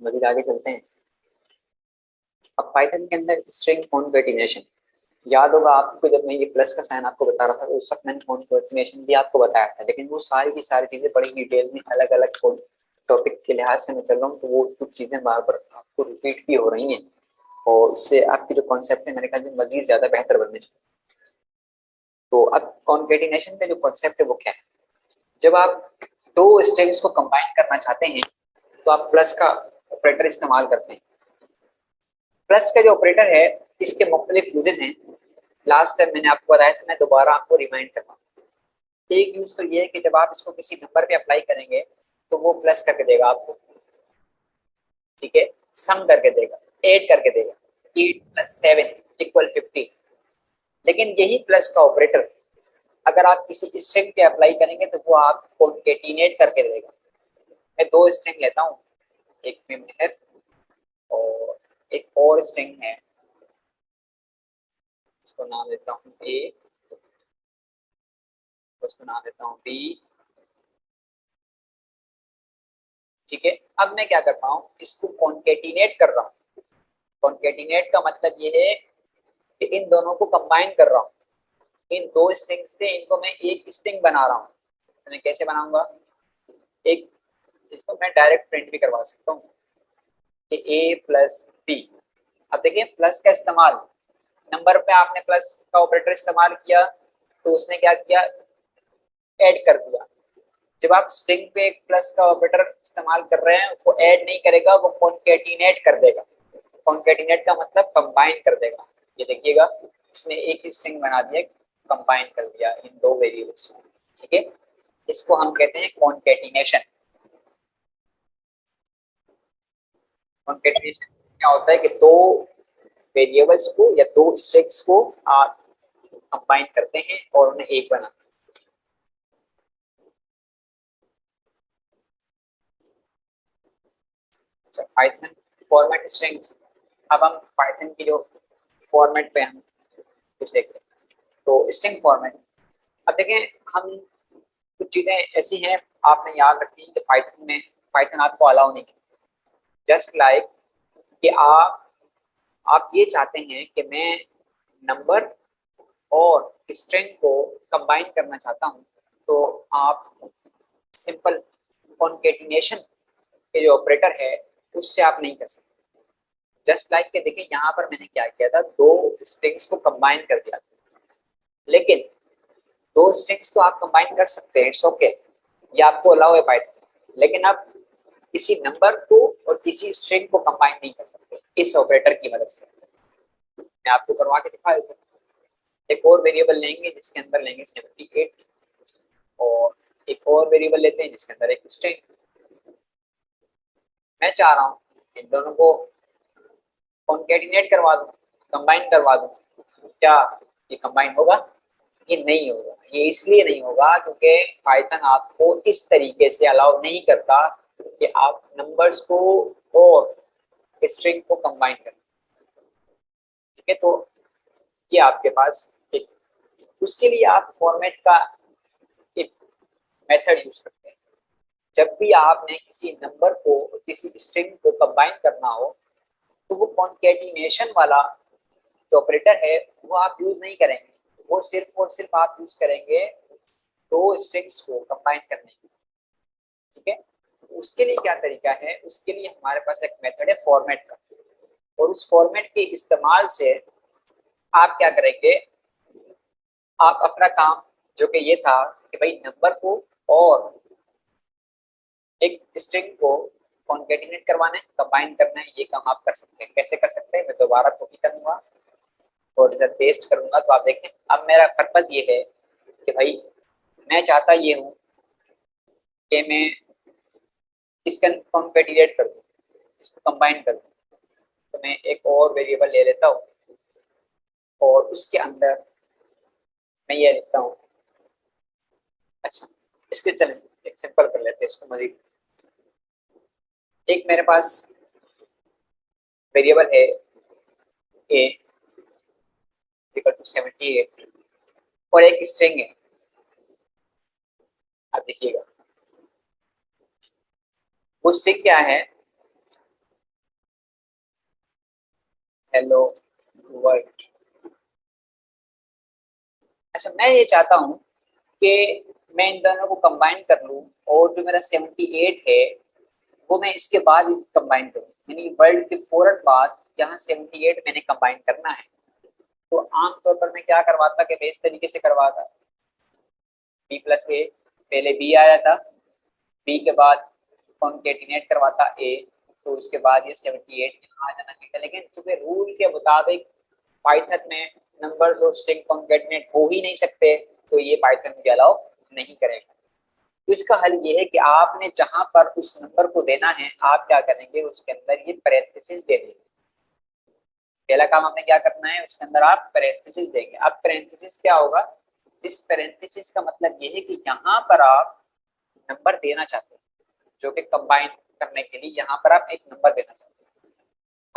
मजीद आगे चलते हैं। अब पाइथन के अंदर स्ट्रिंग कॉन्केटिनेशन, याद होगा आपको जब मैं ये प्लस का साइन आपको बता रहा था तो उस वक्त मैंने कॉन्केटिनेशन भी आपको बताया था, लेकिन वो सारी की सारी चीजें बड़ी डिटेल में अलग अलग टॉपिक के लिहाज से मैं चल रहा हूँ, तो वो कुछ चीजें बार बार आपको रिपीट भी हो रही हैं और इससे आपकी जो कॉन्सेप्ट है मेरे ख्याल में मजीद ज्यादा बेहतर बनने चाहिए। तो अब कॉन्केटिनेशन का जो कॉन्सेप्ट है वो क्या है? जब आप दो स्ट्रिंग्स को कंबाइन करना चाहते हैं तो आप प्लस का ऑपरेटर इस्तेमाल करते हैं। प्लस का जो ऑपरेटर है इसके मुख्तलिफ यूजेस हैं। लास्ट टाइम मैंने आपको बताया था, मैं दोबारा आपको रिमाइंड करता हूँ। एक यूज तो ये है कि जब आप इसको किसी नंबर पे अप्लाई करेंगे तो वो प्लस करके देगा आपको, ठीक है, सम करके देगा, ऐड करके देगा, 8 + 7 = 15। लेकिन यही प्लस का ऑपरेटर अगर आप किसी स्ट्रिंग पे अप्लाई करेंगे तो वो आप कॉन्केटिनेट करके देगा। मैं दो स्ट्रिंग लेता हूँ, एक में मेहर और एक और स्ट्रिंग है, इसको नाम देता हूँ ए, उसको नाम देता हूँ बी, ठीक है। अब मैं क्या करता हूँ, इसको कॉन्केटिनेट कर रहा हूँ। कॉन्केटिनेट का मतलब ये है कि इन दोनों को कंबाइन कर रहा हूँ। इन दो स्ट्रिंग से इनको मैं एक स्ट्रिंग बना रहा हूँ। तो मैं कैसे बनाऊंगा, एक इसको मैं डायरेक्ट प्रिंट भी करवा सकता हूँ कि a + b। अब देखिए प्लस का इस्तेमाल, नंबर पे आपने प्लस का ऑपरेटर इस्तेमाल किया तो उसने क्या किया, ऐड कर दिया। जब आप स्ट्रिंग पे एक प्लस का ऑपरेटर इस्तेमाल कर रहे हैं वो ऐड नहीं करेगा, वो कॉन्केटिनेट कर देगा। कॉन्केटिनेट का मतलब कंबाइन कर देगा। ये देखिएगा इसने एक स्ट्रिंग बना दिया, कंबाइन कर दिया इन दो वेरिएबल्स को, ठीक है। इसको हम कहते हैं कॉन्केटिनेशन। कॉन्केटिनेशन क्या होता है कि दो वेरिएबल्स को या दो स्ट्रिंग्स को आप कंबाइन करते हैं और उन्हें एक बनाते हैं। अच्छा, पाइथन फॉर्मेट स्ट्रिंग्स। अब हम पाइथन की जो फॉर्मेट पे हम कुछ देखते हैं, तो स्ट्रिंग फॉर्मेट। अब देखें हम कुछ चीजें ऐसी हैं आपने याद रखनी कि पाइथन आपको अलाउ नहीं करता। जस्ट लाइक कि आप ये चाहते हैं कि मैं नंबर और स्ट्रिंग को कंबाइन करना चाहता हूं, तो आप सिंपल कॉन्केटिनेशन के जो ऑपरेटर है उससे आप नहीं कर सकते। जस्ट लाइक के देखिए यहाँ पर मैंने क्या किया था, दो स्ट्रिंग्स को कंबाइन कर दिया था। लेकिन दो स्ट्रिंग्स तो आप कंबाइन कर सकते हैं, इट्स ओके, ये आपको अलाउ है पाइथन। लेकिन आप किसी नंबर को और किसी स्ट्रिंग को कंबाइन नहीं कर सकते इस ऑपरेटर की मदद से। मैं आपको करवा के दिखा देता हूँ। एक और वेरिएबल लेंगे जिसके अंदर लेंगे 78 और एक और वेरिएबल लेते हैं जिसके अंदर एक स्ट्रिंग। मैं चाह रहा हूँ इन दोनों को कॉन्केटिनेट करवा दूं, कंबाइन करवा दूं। क्या ये कंबाइन होगा? ये नहीं होगा। ये इसलिए नहीं होगा क्योंकि पाइथन आपको इस तरीके से अलाउ नहीं करता कि आप नंबर्स को और स्ट्रिंग को कंबाइन करें, ठीक है। तो ये आपके पास एक, उसके लिए आप फॉर्मेट का एक मेथड यूज करते हैं। जब भी आपने किसी नंबर को किसी स्ट्रिंग को कंबाइन करना हो तो वो कॉन्केटिनेशन वाला जो ऑपरेटर है वो आप यूज नहीं करेंगे, वो सिर्फ और सिर्फ आप यूज करेंगे दो स्ट्रिंग्स को कंबाइन करने के, ठीक है। उसके लिए क्या तरीका है, उसके लिए हमारे पास एक मेथड है फॉर्मेट का, और उस फॉर्मेट के इस्तेमाल से आप क्या करेंगे, आप अपना काम जो कि ये था कि भाई नंबर को और एक स्ट्रिंग को कॉन्केटिनेट करवाना है, कंबाइन करना है, ये काम आप कर सकते हैं। कैसे कर सकते हैं मैं दोबारा कॉपी करूंगा और इधर पेस्ट करूंगा तो आप देखें। अब मेरा पर्पज ये है कि भाई मैं चाहता ये हूँ कि मैं इसका कॉन्केटिनेट कर दूँ, इसको कंबाइन कर दूँ। तो मैं एक और वेरिएबल ले लेता हूँ और उसके अंदर मैं ये लिखता हूँ। अच्छा, इसके चलें एक सिंपल कर लेते हैं इसको मजीद। एक मेरे पास वेरिएबल है ए इक्वल टू 78 और एक स्ट्रिंग है। अब देखिएगा वो स्ट्रिंग क्या है, हेलो वर्ल्ड। अच्छा मैं ये चाहता हूँ कि मैं इन दोनों को कंबाइन कर लूँ और जो मेरा 78 है वो मैं इसके बाद कंबाइन करूँ, यानी वर्ल्ड के फौरन बाद जहाँ 78 मैंने कंबाइन करना है। तो आमतौर पर मैं क्या करवाता कि मैं इस तरीके से करवाता, बी प्लस ए, पहले बी आया था, बी के बाद कॉन्केटिनेट करवाता ए, तो उसके बाद ये 78 यहाँ आ जाना चाहिए। लेकिन चूंकि रूल के मुताबिक पाइथन में नंबर्स और स्ट्रिंग कॉन्केटिनेट हो ही नहीं सकते, तो ये पाइथन मुझे अलाउ नहीं करेगा। तो इसका हल ये है कि आपने जहां पर उस नंबर को देना है आप क्या करेंगे, उसके अंदर ये पैरेंथेसिस दे देंगे। पहला काम आपने क्या करना है, उसके अंदर आप पैरेंथेसिस देंगे। अब पैरेंथेसिस क्या होगा, इस पैरेंथेसिस का मतलब ये है कि यहाँ पर आप नंबर देना चाहते हैं, जो कि कंबाइन करने के लिए यहाँ पर आप एक नंबर देना चाहते हैं।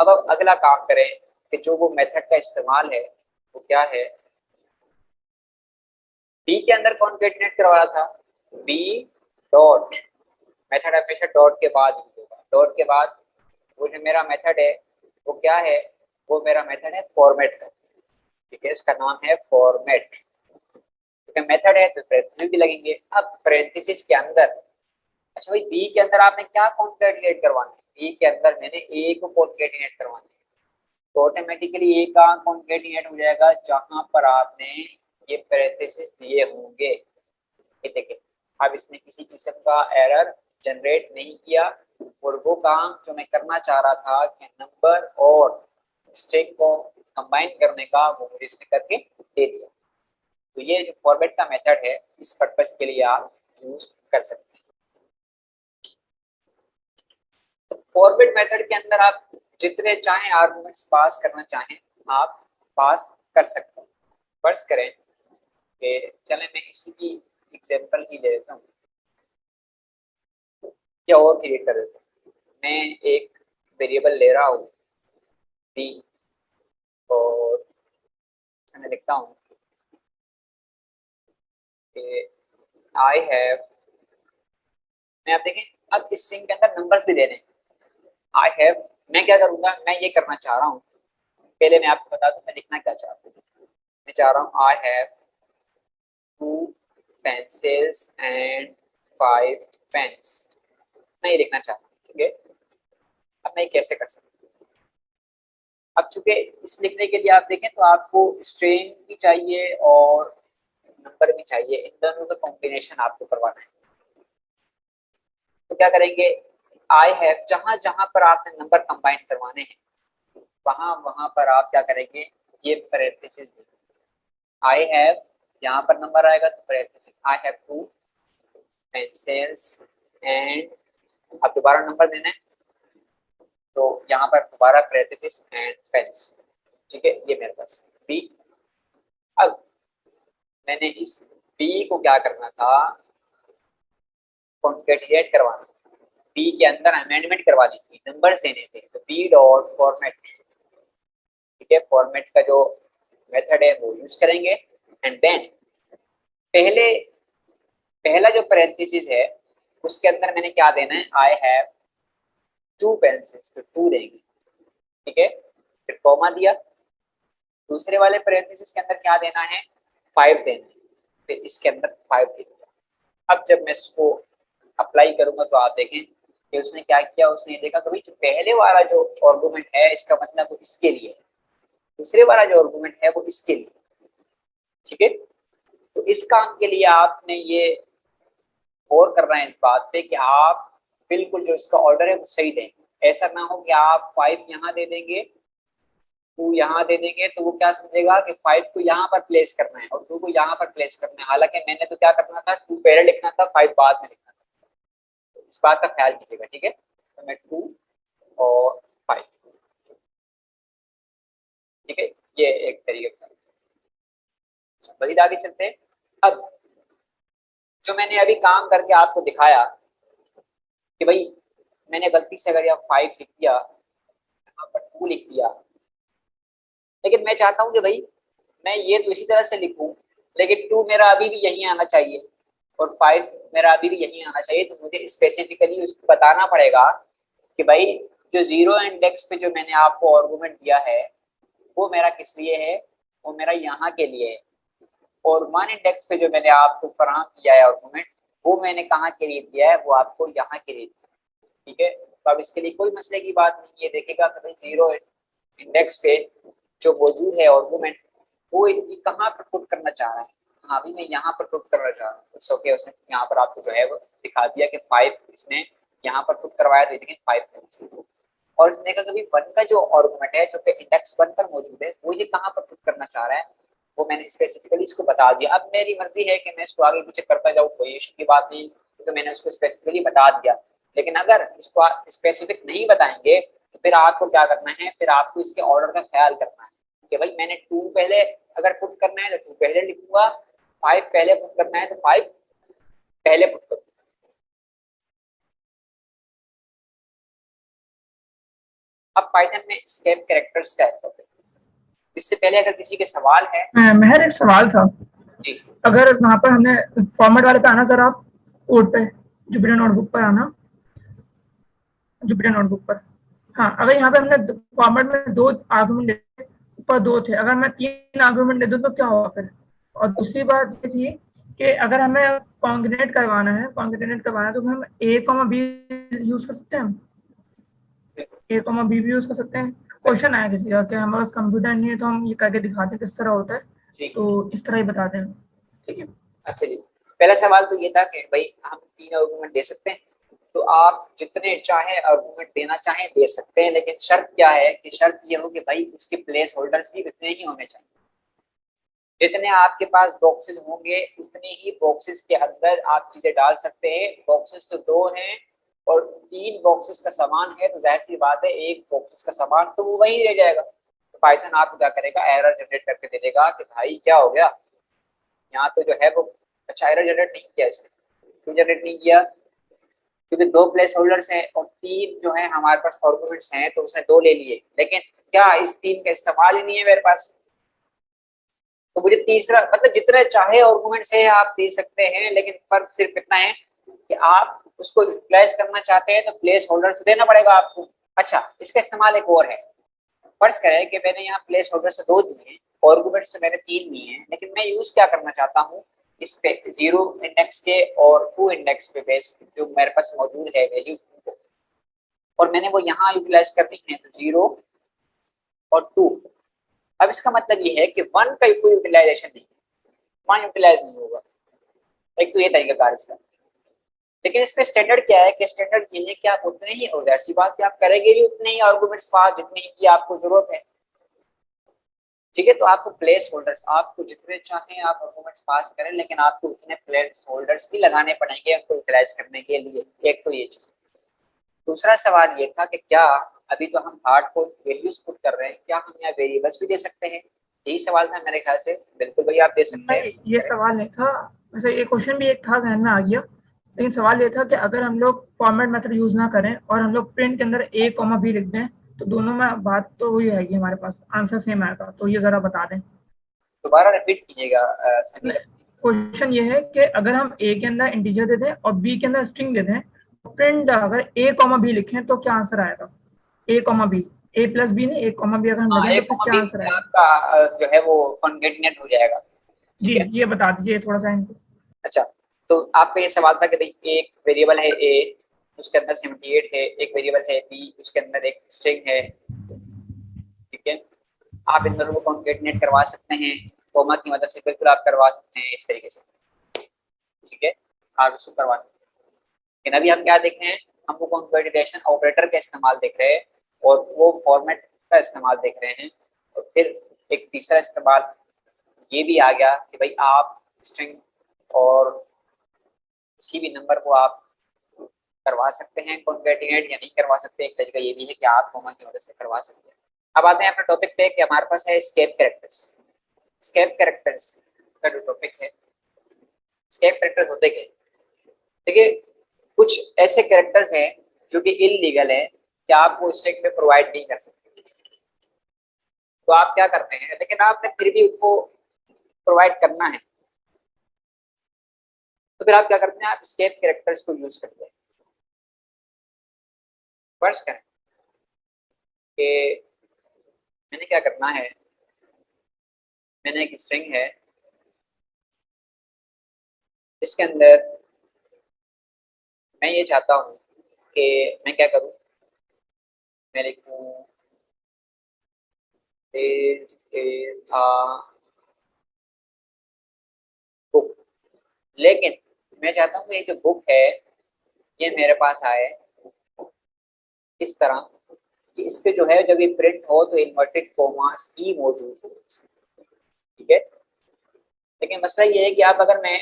अब अगला काम करें कि जो वो मेथड का इस्तेमाल है वो क्या है, बी के अंदर कॉन्केटिनेट करवाया था, बी डॉट, मेथड हमेशा डॉट के बाद यूज होगा। डॉट के बाद वो जो मेरा मेथड है वो क्या है, वो मेरा मेथड है फॉर्मेट का, ठीक है, इसका नाम है फॉर्मेट। क्योंकि मेथड है तो पैरेंथेसिस भी लगेंगे। अब पैरेंथेसिस के अंदर, अच्छा भाई बी के अंदर आपने क्या कॉन्केटिनेट करवाना है, बी के अंदर मैंने ए को कॉन्केटिनेट करवाना है, तो ऑटोमेटिकली ए का कॉन्केटिनेट हो जाएगा जहां पर आपने ये पैरेंथेसिस दिए होंगे। ये देखिए अब इसने किसी किस्म का एरर जनरेट नहीं किया, और वो काम जो मैं करना चाह रहा था कि नंबर और स्ट्रिंग को कंबाइन करने का, वो मुझे इसने करके दे दिया। तो ये जो फॉर्मेट का मेथड है इस पर्पस के लिए आप यूज कर सकते हैं। तो फॉर्मेट मेथड के अंदर आप जितने चाहें आर्गुमेंट्स पास करना चाहें आप पास कर सकते हैं। फर्ज करें कि चले मैं इसी की एग्जांपल ही ले लेता हूँ, क्या और क्रिएट कर देता हूँ। मैं एक वेरिएबल ले रहा हूँ बी, और मैं लिखता हूँ कि आई हैव, मैं आप देखें अब इस स्ट्रिंग के अंदर नंबर्स भी देने, आई हैव, मैं क्या करूंगा, मैं ये करना चाह रहा हूँ, पहले मैं आपको बता दूं मैं लिखना क्या चाहता हूँ। मैं चाह रहा हूँ I have 2 pencils and 5 pens, मैं ये लिखना चाहता हूँ, ठीक है। अब मैं कैसे कर सकता हूँ, अब चूंकि इस लिखने के लिए आप देखें तो आपको स्ट्रिंग भी चाहिए और नंबर भी चाहिए, इन दोनों का कॉम्बिनेशन आपको करवाना है। तो क्या करेंगे, आई हैव जहां जहां पर आपने नंबर कंबाइन करवाने हैं वहां वहां पर आप क्या करेंगे, ये पैरेंथेसिस देंगे। आई हैव यहाँ पर नंबर आएगा तो parenthesis I have 2 pencils and, अब दोबारा नंबर देना है तो यहाँ पर दोबारा पैरेंथेसिस एंड पेन्स, ठीक है। ये मेरे पास बी। अब मैंने इस बी को क्या करना था, कॉन्केटिनेट करवाना, बी के अंदर अमेंडमेंट करवानी थी, नंबर देने थे, तो बी डॉट फॉर्मेट, ठीक है, फॉर्मेट का जो मेथड है वो यूज करेंगे। एंड देन पहले पहला जो पैरेंथेसिस है उसके अंदर मैंने क्या देना है, आई हैव 2 pencils, तो 2 देंगे, ठीक है, फिर कॉमा दिया। दूसरे वाले पैरेंथेसिस के अंदर क्या देना है, 5 देना है, फिर इसके अंदर 5 दे दिया। अब जब मैं इसको अप्लाई करूंगा तो आप देखें कि उसने क्या किया, उसने देखा कि भाई जो पहले वाला जो आर्गुमेंट है इसका मतलब वो इसके लिए है, दूसरे वाला जो आर्गुमेंट है वो इसके लिए, ठीक है। तो इस काम के लिए आपने ये और करना है इस बात पे कि आप बिल्कुल जो इसका ऑर्डर है वो सही देंगे। ऐसा ना हो कि आप 5 यहाँ दे देंगे 2 यहाँ दे देंगे तो वो क्या समझेगा कि 5 को यहाँ पर प्लेस करना है और 2 को यहाँ पर प्लेस करना है, हालांकि मैंने तो क्या करना था, 2 पहले लिखना था 5 बाद में लिखना था। तो इस बात का ख्याल कीजिएगा, ठीक है। तो मैं 2 और 5, ठीक है, ये एक तरीके का। मजीद आगे चलते हैं। अब जो मैंने अभी काम करके आपको दिखाया कि भाई मैंने गलती से अगर यहाँ 5 लिख दिया, यहाँ पर 2 लिख दिया, लेकिन मैं चाहता हूँ कि भाई मैं ये तो इसी तरह से लिखूं, लेकिन 2 मेरा अभी भी यहीं आना चाहिए और 5 मेरा अभी भी यहीं आना चाहिए, तो मुझे स्पेसिफिकली उसको बताना पड़ेगा कि भाई जो 0 इंडेक्स पे जो मैंने आपको आर्गुमेंट दिया है वो मेरा किस लिए है, वो मेरा यहाँ के लिए है, और 1 इंडेक्स पे जो मैंने आपको फराहम किया है आर्गुमेंट, वो मैंने कहाँ के लिए दिया है, वो आपको यहाँ के लिए दिया है। ठीक है, तो अब इसके लिए कोई मसले की बात नहीं है। देखेगा कि भाई 0 इंडेक्स पे जो मौजूद है आर्गुमेंट, वो ये कहाँ पर पुट करना चाह रहा है। हाँ, अभी मैं यहाँ पर पुट करना चाह रहा हूँ, तो ओके, उसने यहाँ पर आपको जो है वो दिखा दिया कि 5 इसने यहाँ पर पुट करवाया, तो देखें 5 और इसने कहा कभी 1 का जो आर्गुमेंट है जो कि इंडेक्स 1 पर मौजूद है, वो ये कहाँ पर पुट करना चाह रहा है, वो मैंने स्पेसिफिकली इसको बता दिया। अब मेरी मर्जी है कि मैं इसको आगे पीछे करता जाऊँ, कोई इशू की बात नहीं, तो मैंने उसको स्पेसिफिकली बता दिया। लेकिन अगर इसको आप स्पेसिफिक नहीं बताएंगे तो फिर आपको क्या करना है, फिर आपको इसके ऑर्डर का ख्याल करना है कि भाई मैंने 2 पहले अगर पुट करना है तो 2 पहले लिखूंगा, 5 पहले पुट करना है तो 5 पहले पुट करूंगा। अब पाइथन में एस्केप कैरेक्टर्स का है। इससे पहले अगर किसी के सवाल है। महर एक सवाल था, जी, अगर वहाँ पर हमने फॉर्मेट वाले पे आना सर, आप कोड पे जुपिटर नोटबुक पर आना, जुपिटर नोटबुक पर। हाँ, अगर यहाँ पे हमने फॉर्मेट में 2 आर्गुमेंट दे, ऊपर 2 थे, अगर मैं 3 आर्गुमेंट दे दूँ तो क्या होगा फिर। और दूसरी बात ये थी कि अगर हमें कॉन्ग्रेनेट करवाना है तो हम a, b यूज कर सकते हैं, हम a, b भी यूज कर सकते हैं। क्वेश्चन आया किसी का कि हमारे पास कंप्यूटर नहीं है तो हम ये करके दिखाते हैं किस तरह होता है, ठीक तो इस तरह ही बताते हैं। ठीक है, अच्छा जी। पहला सवाल तो ये था कि भाई हम 3 आर्गुमेंट दे सकते हैं, तो आप जितने चाहे आर्गुमेंट देना चाहें दे सकते हैं, लेकिन शर्त क्या है कि शर्त ये हो कि भाई उसके प्लेस होल्डर्स भी उतने ही होने चाहिए। जितने आपके पास बॉक्सेस होंगे उतने ही बॉक्सेस के अंदर आप चीजें डाल सकते हैं। बॉक्सेस तो 2 हैं और 3 बॉक्सेस का सामान है, तो जाहिर सी बात है एक बॉक्सेस का सामान तो वो वही रह जाएगा। तो पाइथन आपको क्या करेगा, एरर जनरेट करके दे देगा कि भाई क्या हो गया यहाँ तो जो है वो। अच्छा, एरर जनरेट नहीं किया इसने, क्यों जनरेट नहीं किया, क्योंकि 2 प्लेस होल्डर्स हैं और 3 जो है हमारे पास आर्गुमेंट्स हैं, तो उसने 2 ले लिए, लेकिन क्या इस 3 का इस्तेमाल ही नहीं है मेरे पास। तो मुझे तीसरा, मतलब जितने चाहे आर्गुमेंट्स है आप दे सकते हैं, लेकिन फर्क सिर्फ इतना है कि आप उसको रिप्लेस करना चाहते हैं तो प्लेस होल्डर से देना पड़ेगा आपको। अच्छा, इसका इस्तेमाल एक और है। फर्ज करें कि मैंने यहाँ प्लेस होल्डर से 2 दिए हैं, आर्गुमेंट्स तो मैंने 3 दिए हैं, लेकिन मैं यूज क्या करना चाहता हूँ, इस पे 0 इंडेक्स के और 2 इंडेक्स पे बेस जो मेरे पास मौजूद है वैल्यू, और मैंने वो यहाँ यूटिलाइज करनी है, तो 0 और 2। अब इसका मतलब ये है कि 1 का कोई यूटिलाइजेशन नहीं, 1 यूटिलाइज नहीं होगा। एक तो ये तरीका कार इसका। लेकिन इस पे स्टैंडर्ड क्या है कि स्टैंडर्ड ये है कि आप उतने ही, और ऐसी बात कि आप करेंगे भी उतने ही आर्गुमेंट्स पास जितने की आपको जरूरत है। ठीक है, तो आपको प्लेस होल्डर्स, आपको जितने चाहें आप आर्गुमेंट्स पास करें, लेकिन आपको उतने प्लेस होल्डर्स भी लगाने पड़ेंगे उनको यूटिलाइज करने के लिए। एक तो ये चीज। दूसरा सवाल ये था कि क्या अभी तो हम हार्ड कोड वैल्यूज पुट कर रहे हैं, क्या हम यहाँ वेरिएबल्स भी दे सकते हैं। यही सवाल था मेरे ख्याल से। बिल्कुल भाई, आप दे सकते हैं। नहीं, ये सवाल नहीं था वैसे, ये क्वेश्चन भी एक था, जहन में आ गया, लेकिन सवाल ये था कि अगर हम लोग फॉर्मेट मेथड यूज ना करें और हम लोग प्रिंट के अंदर a, b लिख दें, तो दोनों में बात तो वही आएगी, हमारे पास आंसर सेम आएगा। तो ये जरा बता दें। दोबारा रिपीट कीजिएगा समीर। क्वेश्चन ये है कि अगर हम a के अंदर इंटीजर दे दें और b के अंदर स्ट्रिंग दे दें, तो प्रिंट अगर a, b लिखें तो क्या आंसर आएगा। a, b, a plus b नहीं, a, b अगर हम हाँ, लगे तो एक फिर क्या बी आंसर आएगा। आपका जो है वो कॉन्केटिनेट हो जाएगा। जी, ठीक है। ये बता दीजिए थोड़ा सा इनको। अच्छा, तो आपका ये सवाल था कि भाई एक वेरिएबल है ए, उसके अंदर 78 है, एक वेरिएबल है बी, उसके अंदर एक स्ट्रिंग है। ठीक है, आप इन दोनों को कॉन्केटिनेट करवा सकते हैं, कोमा की मदद से बिल्कुल आप करवा सकते हैं इस तरीके से। ठीक है, आप इसको करवा सकते हैं। लेकिन अभी हम क्या देख रहे हैं, हम वो कॉन्केटिनेशन ऑपरेटर का इस्तेमाल देख रहे हैं और वो फॉर्मेट का इस्तेमाल देख रहे हैं। और फिर एक तीसरा इस्तेमाल ये भी आ गया कि भाई आप स्ट्रिंग और किसी भी नंबर को आप करवा सकते हैं कॉन्केटिनेट या नहीं करवा सकते। एक तरीका ये भी है कि आप कॉमा की मदद से करवा सकते हैं। अब आते हैं अपने टॉपिक पे कि हमारे पास है एस्केप कैरेक्टर्स। एस्केप कैरेक्टर्स का जो टॉपिक है, एस्केप कैरेक्टर्स होते क्या। देखिए, कुछ ऐसे कैरेक्टर्स हैं जो कि इलीगल है, कि आप वो स्ट्रिंग में प्रोवाइड नहीं कर सकते। तो आप क्या करते हैं, लेकिन आपने फिर भी उसको प्रोवाइड करना है, तो फिर आप क्या करते हैं, आप स्केप कैरेक्टर्स को यूज करते हैं। फर्स्ट करें कि मैंने क्या करना है, मैंने एक स्ट्रिंग है, इसके अंदर मैं ये चाहता हूँ कि मैं क्या करूँ, मैं लिखूँ is a बुक, लेकिन मैं चाहता हूँ ये जो बुक है ये मेरे पास आए इस तरह कि इसके जो है जब ये प्रिंट हो तो इन्वर्टेड कोमास ही मौजूद हो, ठीक है। लेकिन मसला ये है कि आप अगर मैं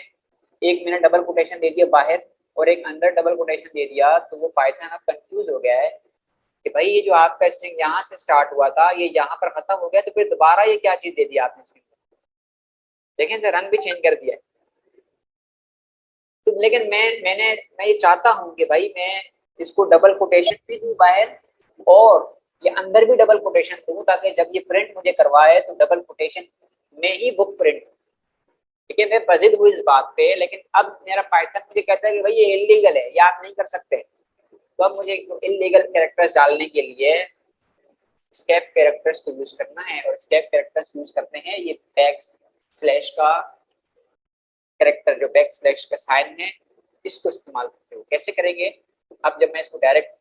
एक मैंने डबल कोटेशन दे दिया बाहर और एक अंदर डबल कोटेशन दे दिया तो वो पाइथन अब कंफ्यूज हो गया है कि भाई ये जो आपका स्ट्रिंग यहाँ से स्टार्ट हुआ था ये यहाँ पर खत्म हो गया, तो फिर दोबारा ये क्या चीज दे दी आपने स्ट्रिंग, देखें तो रंग भी चेंज कर दिया है। तो लेकिन मैं ये चाहता हूँ कि भाई मैं इसको डबल कोटेशन भी दूं बाहर और ये अंदर भी डबल कोटेशन दूं, ताकि जब ये प्रिंट मुझे करवाए तो डबल कोटेशन में ही बुक प्रिंट, ठीक है। मैं पजिद हुई इस बात पे, लेकिन अब मेरा पाइथन मुझे कहता है कि भाई ये इलीगल है, ये आप नहीं कर सकते। तो अब मुझे इलीगल कैरेक्टर्स डालने के लिए स्केप कैरेक्टर्स को यूज करना है, और स्केप कैरेक्टर्स यूज करते हैं ये बैक स्लैश का कैरेक्टर, जो बैक स्लैश का साइन है इसको इस्तेमाल करते हो। कैसे करेंगे, अब जब मैं इसको डायरेक्ट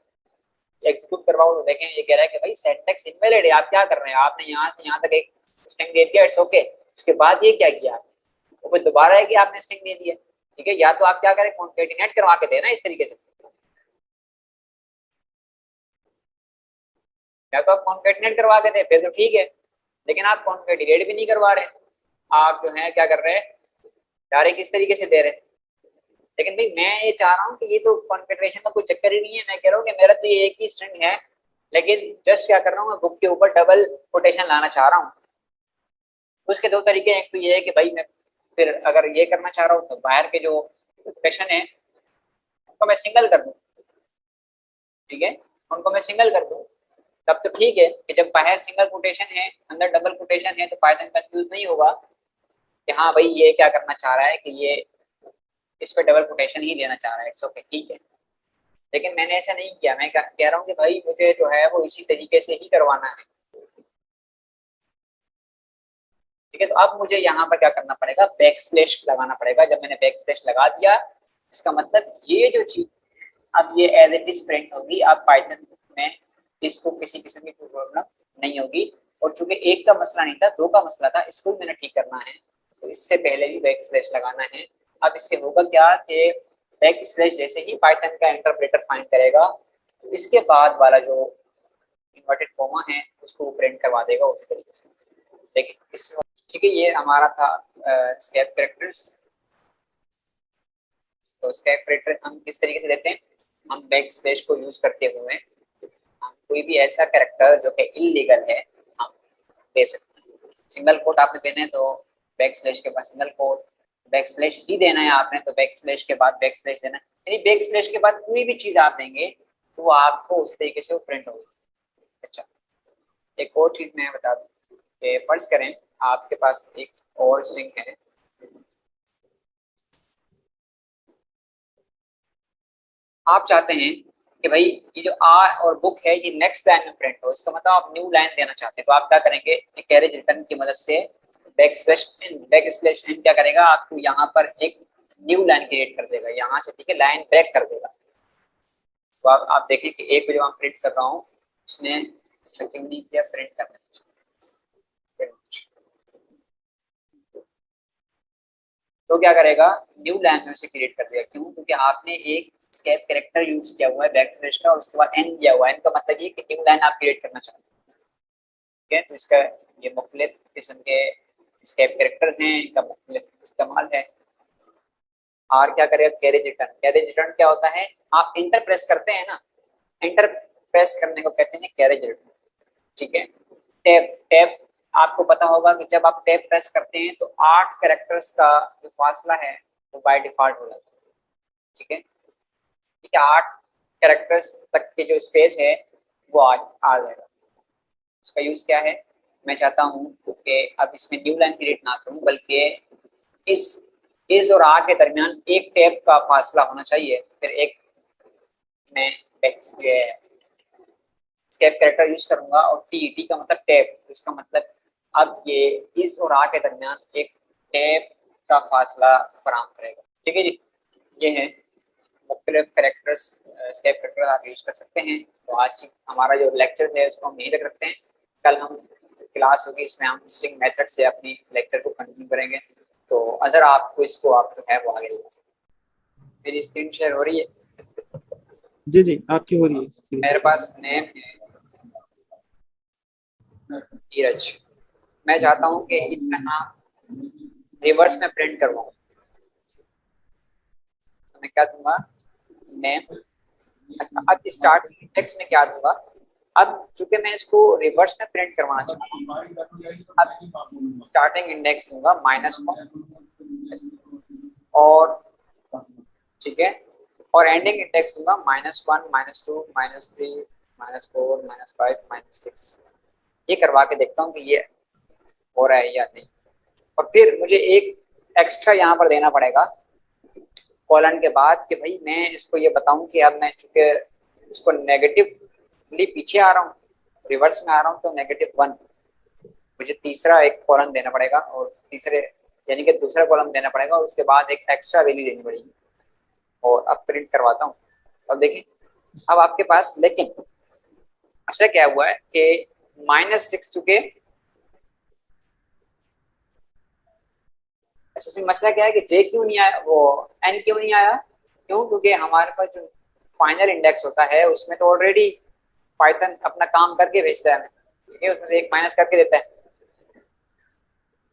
एग्जीक्यूट करवाऊँ तो देखें ये कह रहा है कि भाई सिंटैक्स इनवैलिड है, आप क्या कर रहे हैं, आपने यहाँ से यहाँ तक एक स्ट्रिंग दे दिया, इट्स ओके। उसके बाद ये क्या किया, वो फिर दोबारा है कि आपने स्ट्रिंग दे दिया, ठीक है। या तो आप क्या करें, कॉन्केटिनेट करवा के देना इस तरीके से, या तो आप कॉन्केटिनेट करवा के दे फिर तो ठीक है, लेकिन आप कॉन्केटिनेट भी नहीं करवा रहे, आप जो है क्या कर रहे हैं, डायरेक्ट इस तरीके से दे रहे हैं। लेकिन भाई मैं ये चाह रहा हूँ कि ये तो कॉन्फिगरेशन का कोई चक्कर ही नहीं है, मैं कह रहा हूँ कि मेरा तो ये एक ही स्ट्रिंग है, लेकिन जस्ट क्या कर रहा हूँ, मैं बुक के ऊपर डबल कोटेशन लाना चाह रहा हूँ। उसके दो तरीके हैं, एक तो ये है कि भाई मैं फिर अगर ये करना चाह रहा हूँ तो बाहर के जो कोटेशन है उनको मैं सिंगल कर दूँ, ठीक है, उनको मैं सिंगल कर दूँ, तब तो ठीक है कि जब बाहर सिंगल कोटेशन है अंदर डबल कोटेशन है तो पाइथन कंफ्यूज नहीं होगा कि हाँ भाई ये क्या करना चाह रहा है कि ये इस पे डबल कोटेशन ही लेना चाह रहा है, इट्स ओके, ठीक है। लेकिन मैंने ऐसा नहीं किया, मैं कह रहा हूँ कि भाई मुझे जो है वो इसी तरीके से ही करवाना है, ठीक है। तो अब मुझे यहाँ पर क्या करना पड़ेगा, बैक स्लैश लगाना पड़ेगा। जब मैंने बैक स्लैश लगा दिया इसका मतलब ये जो चीज अब ये एज इट इज प्रिंट होगी, अब पाइथन में इसको किसी किस्म की कोई प्रॉब्लम नहीं होगी। और चूंकि एक का मसला नहीं था, दो का मसला था, इसको भी मैंने ठीक करना है, तो इससे पहले भी बैक स्लैश लगाना है। अब इससे होगा क्या कि बैक स्लैश जैसे ही पाइथन का इंटरप्रेटर फाइंड करेगा तो इसके बाद वाला जो इन्वर्टेड कोमा है उसको प्रिंट करवा देगा उसी तरीके से। देखिए ठीक है, ये हमारा था स्केप कैरेक्टर्स। तो स्केप कैरेक्टर हम किस तरीके से देते हैं, हम बैक स्लैश को यूज करते हुए हम कोई भी ऐसा कैरेक्टर जो कि इलीगल है हम दे सकते हैं। सिंगल कोट आपने देना है तो बैक स्लैश के बाद सिंगल कोट, बैक स्लैश ही देना है आपने तो बैक स्लैश के बाद बैक स्लैश देना है, यानी बैक स्लैश के बाद कोई भी चीज आप देंगे तो वो आपको उस तरीके से वो प्रिंट होगी। अच्छा, एक और चीज मैं बता दूं कि फर्ज करें आपके पास एक और स्ट्रिंग है, आप चाहते हैं कि भाई ये जो आ और बुक है ये नेक्स्ट लाइन में प्रिंट हो, इसका मतलब आप न्यू लाइन देना चाहते हैं, तो आप क्या करेंगे, कैरेज रिटर्न की मदद से बैक स्लैश एन क्या करेगा, आपको यहाँ पर एक न्यू लाइन क्रिएट कर देगा यहाँ से, ठीक है, लाइन ब्रेक कर देगा। तो आप देखें कि एक जो मैं प्रिंट कर रहा हूँ उसने अच्छा क्यों नहीं किया, प्रिंट करना, तो क्या करेगा, न्यू लाइन में से क्रिएट कर देगा। क्यों, क्योंकि आपने एक स्केप कैरेक्टर यूज किया हुआ है बैक स्लैश का और उसके बाद एन दिया हुआ है, इनका मतलब ये कि न्यू लाइन आप क्रिएट करना चाहते हैं, ठीक है। तो इसका ये मुख्तलिफ किस्म के स्केप कैरेक्टर हैं, इनका मुख्तलिफ इस्तेमाल है। और क्या करेगा, कैरेज रिटर्न, कैरेज रिटर्न क्या होता है, आप इंटर प्रेस करते हैं ना, इंटर प्रेस करने को कहते हैं कैरेज रिटर्न, ठीक है। टैब टैब आपको पता होगा कि जब आप टैब प्रेस करते हैं तो 8 कैरेक्टर्स का जो फासला है वो बाय डिफॉल्ट हो जाता है, ठीक है। ठीक है, 8 कैरेक्टर्स तक के जो स्पेस है वो आ जाएगा। उसका यूज क्या है, मैं चाहता हूँ कि अब इसमें न्यू लाइन क्रिएट ना करूँ, बल्कि इस और आ के दरमियान एक टैब का फासला होना चाहिए। फिर एक मैं एस्केप कैरेक्टर यूज करूंगा और टी का मतलब टैब, तो इसका मतलब अब ये इस और आ के दरमियान एक टैब का फासला फराहम करेगा। ठीक है जी, ये है मुख्तलिफ कैरेक्टर्स, एस्केप कैरेक्टर आप यूज कर सकते हैं। तो आज हमारा जो लेक्चर है उसको हम यहीं तक रखते हैं। कल हम क्लास होगी, इसमें हम स्ट्रिंग मेथड से अपनी लेक्चर को कंटिन्यू करेंगे। तो अगर आपको इसको आप जो है वो आगे ले सकते हैं। मेरी स्क्रीन शेयर हो रही है? जी जी, आपकी हो रही है स्क्रीन। मेरे पास नेम है नीरज। मैं चाहता हूँ कि इसका नाम रिवर्स में प्रिंट करवाऊँ, तो मैं क्या दूंगा, नेम। अच्छा, अब स्टार्ट टेक्स्ट में क्या दूंगा, अब चूंकि मैं इसको रिवर्स में प्रिंट करवाना चाहता हूँ, अब स्टार्टिंग इंडेक्स दूंगा -1 और ठीक है, और एंडिंग इंडेक्स दूंगा -1 -2 -3 -4 -5 -6। ये करवा के देखता हूँ कि ये हो रहा है या नहीं। और फिर मुझे एक एक्स्ट्रा यहाँ पर देना पड़ेगा कॉलन के बाद कि भाई मैं इसको ये बताऊं कि अब मैं चूंकि इसको नेगेटिवली पीछे आ रहा हूँ, रिवर्स में आ रहा हूँ, तो -1 मुझे तीसरा एक कॉलम देना पड़ेगा, और तीसरे यानी कि दूसरा कॉलम देना पड़ेगा, और उसके बाद एक एक्स्ट्रा वैल्यू देनी पड़ेगी। और अब प्रिंट करवाता हूँ। अब देखिए, अब आपके पास लेकिन अच्छा क्या हुआ है कि -6 चुके, अच्छा इसमें मसला क्या है कि जे क्यों नहीं आया, वो एन क्यों नहीं आया, क्यों, क्योंकि हमारे पास जो फाइनल इंडेक्स होता है उसमें तो ऑलरेडी पाइथन अपना काम करके भेजता है हमें, ठीक है, उसमें से एक माइनस करके देता है।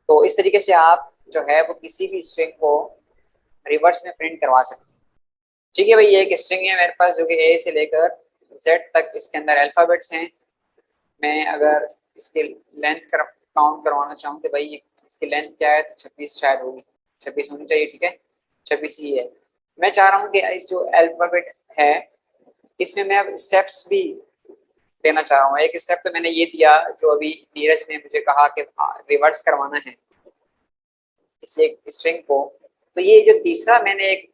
तो इस तरीके से आप जो है वो किसी भी स्ट्रिंग को रिवर्स में प्रिंट करवा सकते हैं। ठीक है भाई, ये एक स्ट्रिंग है मेरे पास जो कि ए से लेकर जेड तक, इसके अंदर अल्फाबेट्स हैं। मैं अगर इसके लेंथ काउंट करवाना चाहूँ कि भाई इसकी लेंथ क्या है, तो 26 शायद होगी, 26 होनी चाहिए, ठीक है, 26 ही है। मैं चाह रहा हूँ कि इस जो अल्फाबेट है इसमें मैं अब स्टेप्स भी देना चाह रहा हूँ। एक स्टेप तो मैंने ये दिया जो अभी नीरज ने मुझे कहा कि रिवर्स करवाना है इस एक स्ट्रिंग को, तो ये जो तीसरा मैंने एक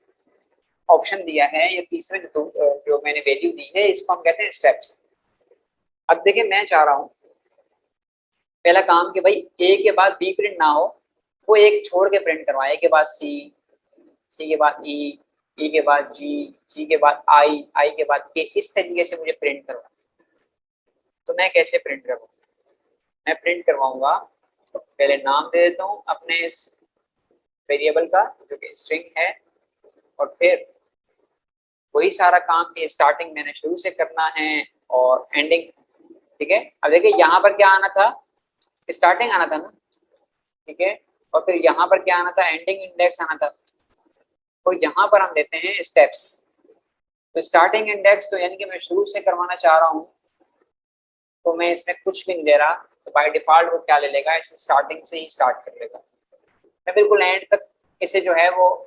ऑप्शन दिया है, ये तीसरा जो मैंने वैल्यू दी है, इसको हम कहते हैं स्टेप्स। अब देखिए, मैं चाह रहा हूँ पहला काम कि भाई ए के बाद बी प्रिंट ना हो, वो एक छोड़ के प्रिंट करवाए, ए के बाद सी, सी के बाद ई, ई के बाद जी, जी के बाद आई, आई के बाद के, इस तरीके से मुझे प्रिंट करवाना। तो मैं कैसे प्रिंट करवाऊँ, मैं प्रिंट करवाऊंगा तो पहले नाम दे देता हूँ अपने इस वेरिएबल का जो कि स्ट्रिंग है, और फिर वही सारा काम की स्टार्टिंग मैंने शुरू से करना है और एंडिंग। ठीक है, अब देखिए यहाँ पर क्या आना था, स्टार्टिंग आना था ना, ठीक है, और फिर यहाँ पर क्या आना था, एंडिंग इंडेक्स आना था। तो यहाँ पर हम देते हैं स्टेप्स। तो स्टार्टिंग इंडेक्स तो यानी कि मैं शुरू से करवाना चाह रहा हूँ, तो मैं इसमें कुछ भी नहीं दे रहा, तो बाय डिफॉल्ट वो क्या ले लेगा, इसे स्टार्टिंग से ही स्टार्ट कर लेगा। मैं बिल्कुल एंड तक इसे जो है वो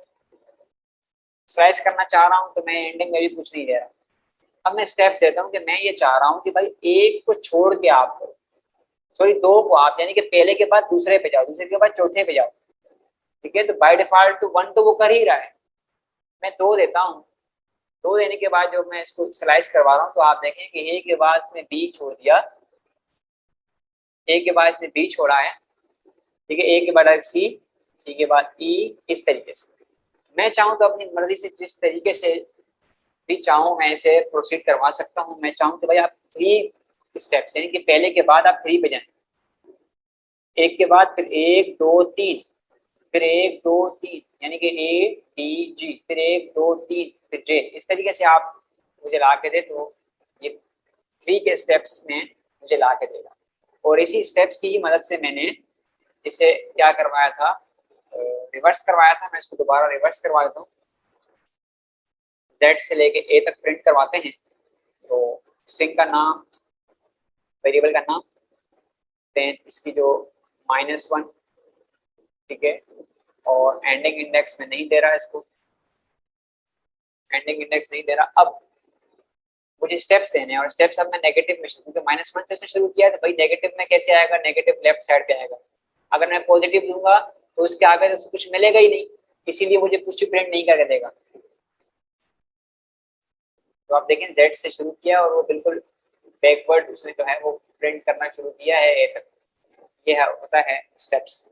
स्लाइस करना चाह रहा हूँ, तो मैं एंडिंग में भी कुछ नहीं दे रहा। अब मैं स्टेप्स देता हूँ कि मैं ये चाह रहा हूँ कि भाई एक को छोड़ के आप करो, सॉरी दो को आप, यानी कि पहले के बाद दूसरे पे जाओ, दूसरे के बाद चौथे पे जाओ। ठीक है, तो बाय डिफॉल्ट तो 1 तो वो कर ही रहा है, मैं 2 देता हूँ। 2 देने के बाद जो मैं इसको स्लाइस करवा रहा हूँ, तो आप देखें कि ए के बाद इसने बी छोड़ दिया, ए के बाद इसने बी छोड़ा है, ठीक है, ए के बाद सी, सी के बाद ई, इस तरीके से। मैं चाहूँ तो अपनी मर्जी से जिस तरीके से भी चाहूँ मैं इसे प्रोसीड करवा सकता हूँ। मैं चाहूँ कि भाई आप 3 स्टेप्स यानी कि पहले के बाद आप 3 पे जाएं, एक के बाद फिर 1 2 3, फिर 1 2 3, यानी कि ए डी जी, फिर 1 2 3, फिर जे, इस तरीके से आप मुझे ला के दे, तो ये 3 के स्टेप्स में मुझे ला के देगा। और इसी स्टेप्स की ही मदद से मैंने इसे क्या करवाया था, रिवर्स करवाया था। मैं इसको दोबारा रिवर्स करवा देता हूँ, जेड से लेके ए तक प्रिंट करवाते हैं। तो स्ट्रिंग का नाम, वेरिएबल का नाम, देन इसकी जो -1, ठीक है, और एंडिंग इंडेक्स में नहीं दे रहा इसको, एंडिंग इंडेक्स नहीं दे रहा। अब कुछ स्टेप्स देने हैं और स्टेप्स अब मैं नेगेटिव में क्योंकि -1 से शुरू किया तो भाई नेगेटिव में कैसे आएगा, नेगेटिव लेफ्ट साइड पे आएगा। अगर मैं पॉजिटिव दूंगा तो उसके आगे तो कुछ मिलेगा ही नहीं, इसीलिए मुझे कुछ प्रिंट नहीं करके देगा। तो आप देखें Z से शुरू किया और वो बिल्कुल बैकवर्ड उसने जो है वो प्रिंट करना शुरू किया है A तक। ये होता है स्टेप्स।